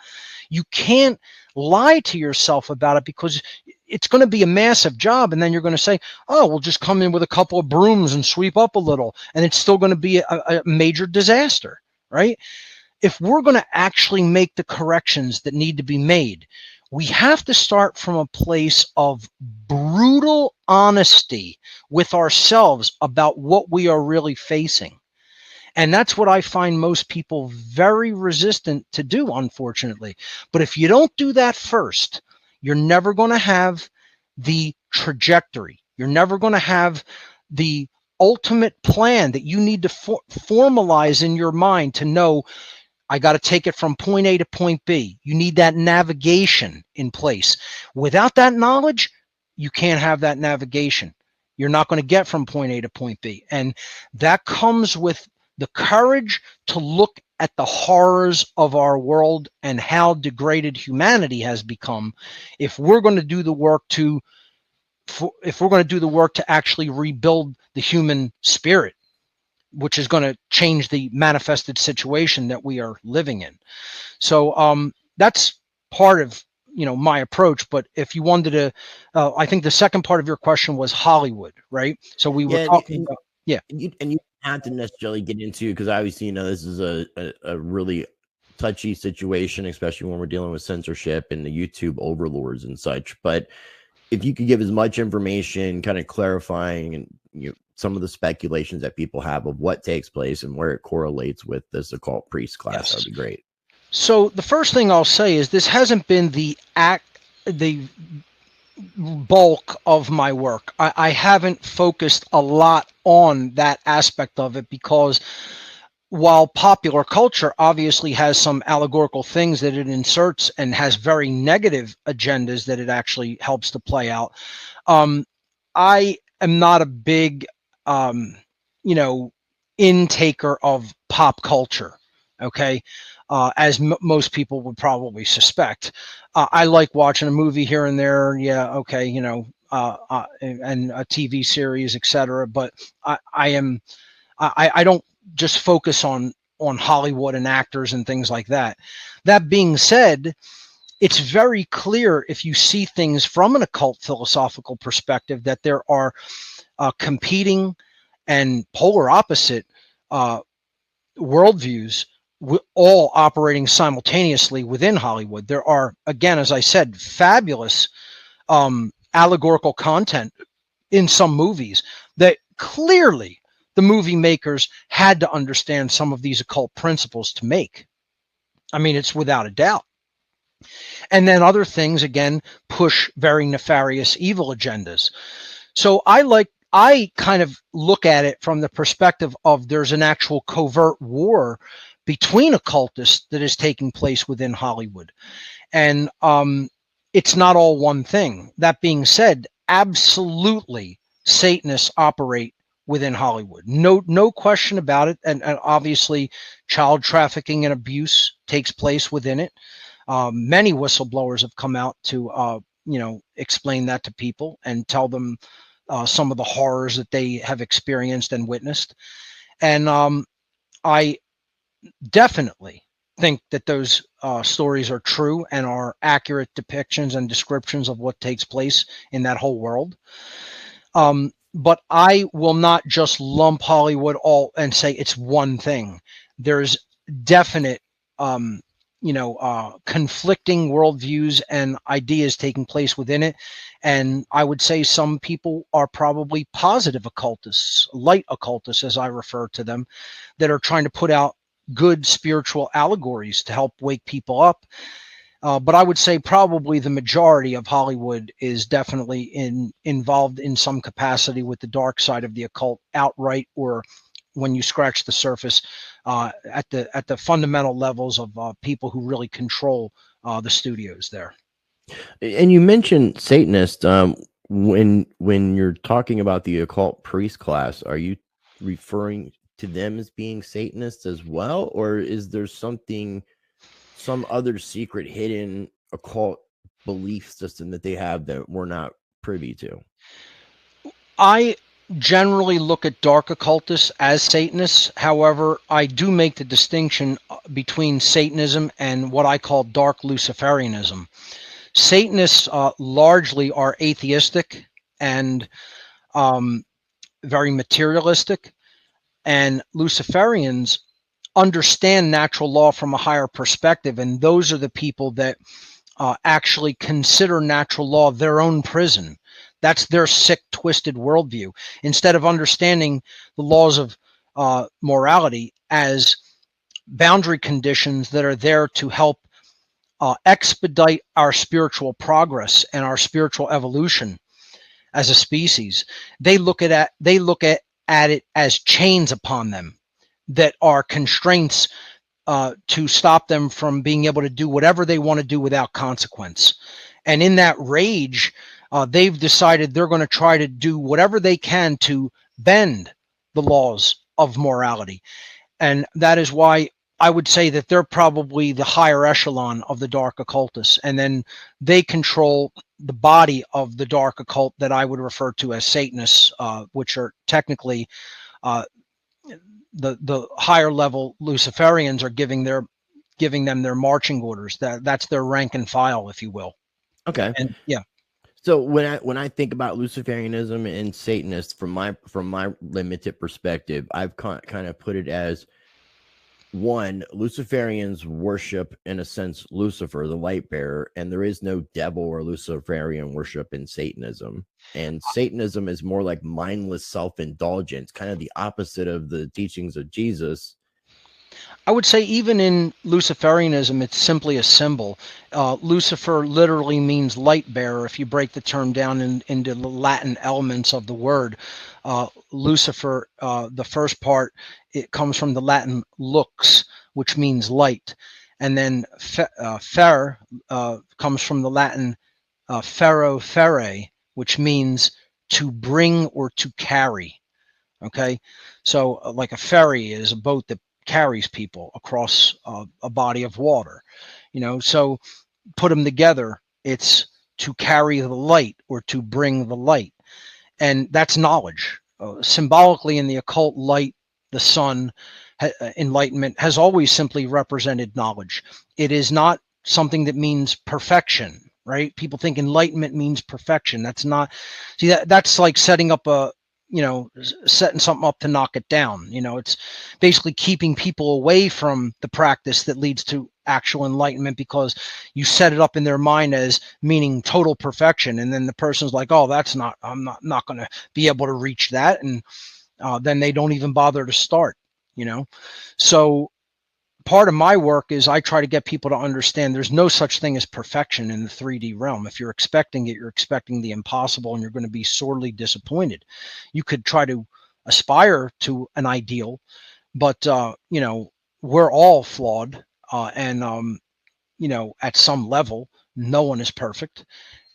You can't lie to yourself about it, because it's going to be a massive job. And then you're going to say, oh, we'll just come in with a couple of brooms and sweep up a little. And it's still going to be a major disaster, right? If we're going to actually make the corrections that need to be made, we have to start from a place of brutal honesty with ourselves about what we are really facing. And that's what I find most people very resistant to do, unfortunately. But if you don't do that first, you're never going to have the trajectory. You're never going to have the ultimate plan that you need to formalize in your mind to know, I got to take it from point A to point B. You need that navigation in place. Without that knowledge, you can't have that navigation. You're not going to get from point A to point B. And that comes with the courage to look at the horrors of our world and how degraded humanity has become. If we're going to do the work to actually rebuild the human spirit, which is going to change the manifested situation that we are living in. So that's part of my approach. But if you wanted to, I think the second part of your question was Hollywood, right? So we were talking about, yeah. And you don't have to necessarily get into, because obviously, this is a really touchy situation, especially when we're dealing with censorship and the YouTube overlords and such. But if you could give as much information, kind of clarifying and some of the speculations that people have of what takes place and where it correlates with this occult priest class, Yes. that'd be great. So the first thing I'll say is this hasn't been the bulk of my work. I haven't focused a lot on that aspect of it, because while popular culture obviously has some allegorical things that it inserts and has very negative agendas that it actually helps to play out, I am not a big, intaker of pop culture. Okay. As most people would probably suspect. I like watching a movie here and there. Yeah. Okay. And a TV series, etc. But I don't just focus on Hollywood and actors and things like that. That being said, it's very clear, if you see things from an occult philosophical perspective, that there are competing and polar opposite worldviews, all operating simultaneously within Hollywood. There are, again, as I said, fabulous allegorical content in some movies that clearly the movie makers had to understand some of these occult principles to make. I mean, it's without a doubt. And then other things, again, push very nefarious evil agendas. So I kind of look at it from the perspective of there's an actual covert war between occultists that is taking place within Hollywood. And it's not all one thing. That being said, absolutely Satanists operate within Hollywood. No question about it. And obviously child trafficking and abuse takes place within it. Many whistleblowers have come out to, explain that to people and tell them some of the horrors that they have experienced and witnessed. And I definitely think that those stories are true and are accurate depictions and descriptions of what takes place in that whole world. But I will not just lump Hollywood all and say it's one thing. There's definite, conflicting worldviews and ideas taking place within it. And I would say some people are probably positive occultists, light occultists, as I refer to them, that are trying to put out good spiritual allegories to help wake people up. But I would say probably the majority of Hollywood is definitely involved in some capacity with the dark side of the occult outright, or when you scratch the surface at the fundamental levels of people who really control the studios there. And you mentioned Satanist. When you're talking about the occult priest class, are you referring to them as being Satanists as well, or is there some other secret hidden occult belief system that they have that we're not privy to? I generally look at dark occultists as Satanists. However, I do make the distinction between Satanism and what I call dark Luciferianism. Satanists largely are atheistic and very materialistic, and Luciferians understand natural law from a higher perspective, and those are the people that actually consider natural law their own prison. That's their sick, twisted worldview. Instead of understanding the laws of morality as boundary conditions that are there to help expedite our spiritual progress and our spiritual evolution as a species, they look at at it as chains upon them that are constraints to stop them from being able to do whatever they want to do without consequence. And in that rage, they've decided they're going to try to do whatever they can to bend the laws of morality. And that is why I would say that they're probably the higher echelon of the dark occultists. And then they control the body of the dark occult that I would refer to as Satanists, which are technically the higher level Luciferians are giving them their marching orders. That's their rank and file, if you will. Okay. And yeah. So when I think about Luciferianism and Satanists from my limited perspective, I've kind of put it as one, Luciferians worship, in a sense, Lucifer, the light bearer, and there is no devil or Luciferian worship in Satanism. And Satanism is more like mindless self-indulgence, kind of the opposite of the teachings of Jesus. I would say even in Luciferianism, it's simply a symbol. Lucifer literally means light bearer. If you break the term down into the Latin elements of the word, Lucifer, the first part, it comes from the Latin lux, which means light. And then fer comes from the Latin ferro ferre, which means to bring or to carry. Okay, so like a ferry is a boat that carries people across a body of water, so put them together, it's to carry the light or to bring the light. And that's knowledge. Symbolically in the occult, light, the sun, enlightenment has always simply represented knowledge. It is not something that means perfection, right? People think enlightenment means perfection. That's not, see, that's like setting up setting something up to knock it down. It's basically keeping people away from the practice that leads to actual enlightenment, because you set it up in their mind as meaning total perfection. And then the person's like, oh, I'm not going to be able to reach that. And then they don't even bother to start, So part of my work is I try to get people to understand there's no such thing as perfection in the 3D realm. If you're expecting it, you're expecting the impossible, and you're going to be sorely disappointed. You could try to aspire to an ideal, but we're all flawed, and at some level, no one is perfect.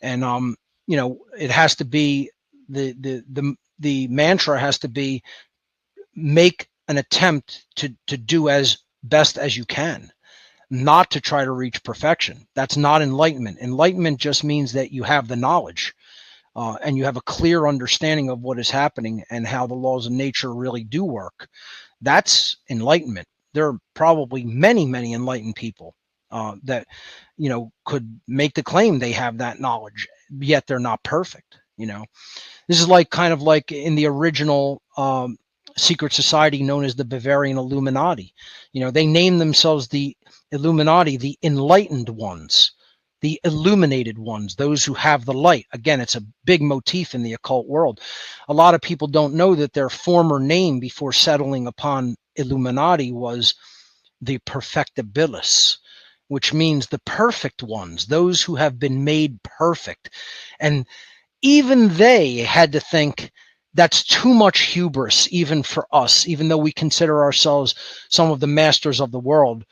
And it has to be the mantra has to be make an attempt to do as best as you can, not to try to reach perfection. That's not enlightenment. Enlightenment just means that you have the knowledge and you have a clear understanding of what is happening and how the laws of nature really do work. That's enlightenment. There are probably many, many enlightened people that could make the claim they have that knowledge, yet they're not perfect. This is kind of like in the original secret society known as the Bavarian Illuminati. They name themselves the Illuminati, the enlightened ones, the illuminated ones, those who have the light. Again, it's a big motif in the occult world. A lot of people don't know that their former name before settling upon Illuminati was the Perfectibilis, which means the perfect ones, those who have been made perfect. And even they had to think, that's too much hubris, even for us, even though we consider ourselves some of the masters of the world.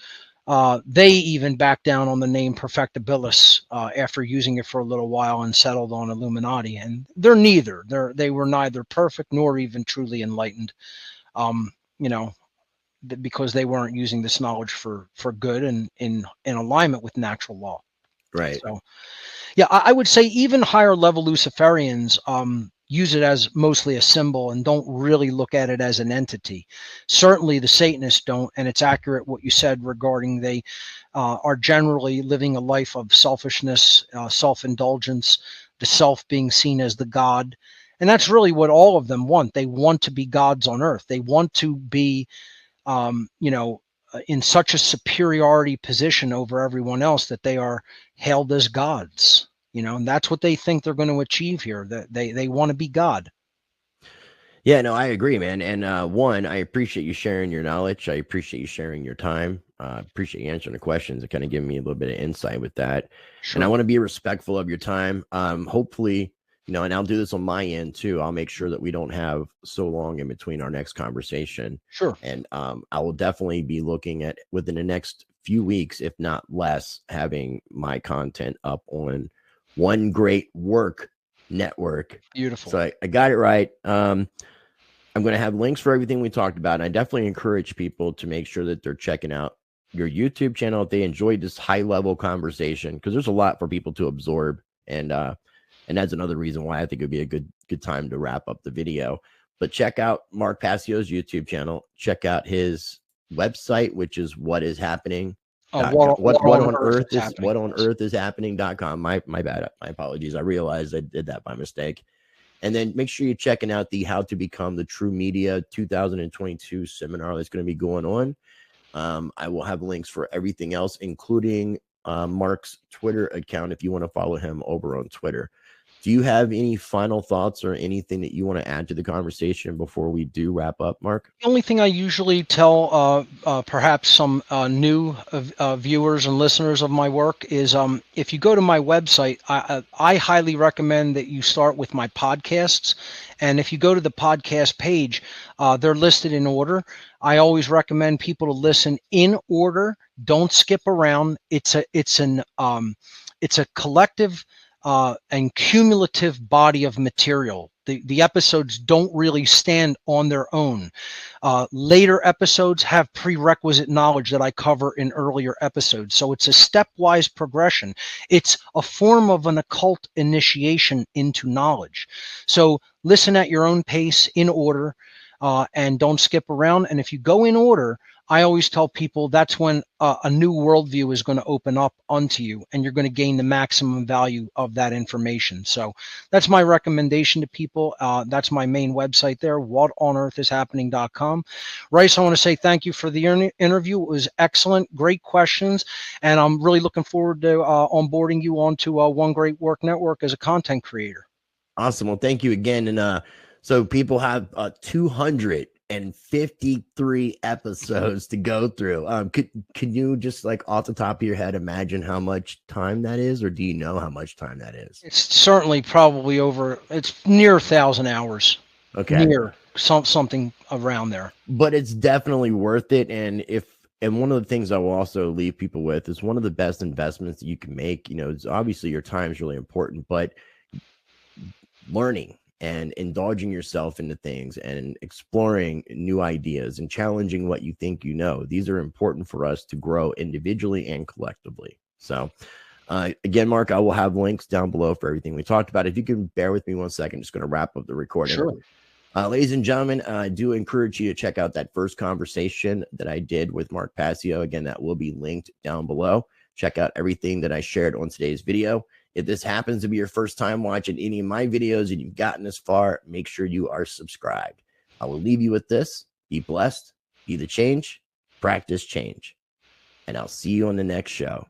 They even backed down on the name Perfectibilis after using it for a little while and settled on Illuminati. And they're neither. They were neither perfect nor even truly enlightened, because they weren't using this knowledge for good and in alignment with natural law. Right. So, yeah, I would say even higher level Luciferians use it as mostly a symbol and don't really look at it as an entity. Certainly the Satanists don't, and it's accurate what you said regarding they are generally living a life of selfishness, self-indulgence, the self being seen as the God. And that's really what all of them want. They want to be gods on earth. They want to be, in such a superiority position over everyone else that they are hailed as gods. And that's what they think they're going to achieve here, that they want to be God. Yeah, no, I agree, man. And one, I appreciate you sharing your knowledge. I appreciate you sharing your time. Appreciate you answering the questions and kind of giving me a little bit of insight with that. Sure. And I want to be respectful of your time. Hopefully and I'll do this on my end too. I'll make sure that we don't have so long in between our next conversation. Sure. And I will definitely be looking at within the next few weeks, if not less, having my content up on One Great Work Network. Beautiful. So I got it right. I'm going to have links for everything we talked about. And I definitely encourage people to make sure that they're checking out your YouTube channel if they enjoyed this high level conversation, because there's a lot for people to absorb. And that's another reason why I think it would be a good time to wrap up the video. But check out Mark Passio's YouTube channel. Check out his website, which is what is happening. What on earth is happening.com. My bad. My apologies. I realized I did that by mistake. And then make sure you're checking out the How to Become the True Media 2022 seminar that's going to be going on. I will have links for everything else, including Mark's Twitter account if you want to follow him over on Twitter. Do you have any final thoughts or anything that you want to add to the conversation before we do wrap up, Mark? The only thing I usually tell perhaps some new viewers and listeners of my work is if you go to my website, I highly recommend that you start with my podcasts. And if you go to the podcast page, they're listed in order. I always recommend people to listen in order. Don't skip around. It's a collective and cumulative body of material. The episodes don't really stand on their own. Later episodes have prerequisite knowledge that I cover in earlier episodes. So it's a stepwise progression. It's a form of an occult initiation into knowledge. So listen at your own pace in order, and don't skip around. And if you go in order, I always tell people that's when a new worldview is going to open up onto you, and you're going to gain the maximum value of that information. So that's my recommendation to people. That's my main website there, whatonearthishappening.com. Rice, I want to say thank you for the interview. It was excellent, great questions, and I'm really looking forward to onboarding you onto One Great Work Network as a content creator. Awesome. Well, thank you again. And so people have 253 episodes to go through. Could you just, like, off the top of your head, imagine how much time that is, or do you know how much time that is? It's certainly probably it's near 1,000 hours. Okay. Near something around there. But it's definitely worth it. And one of the things I will also leave people with is one of the best investments that you can make. It's obviously your time is really important, but learning and indulging yourself into things and exploring new ideas and challenging what you think you know. These are important for us to grow individually and collectively. So again, Mark, I will have links down below for everything we talked about. If you can bear with me 1 second, just going to wrap up the recording. Sure. Ladies and gentlemen, I do encourage you to check out that first conversation that I did with Mark Passio. Again, that will be linked down below. Check out everything that I shared on today's video. If this happens to be your first time watching any of my videos and you've gotten this far, make sure you are subscribed. I will leave you with this. Be blessed, be the change, practice change. And I'll see you on the next show.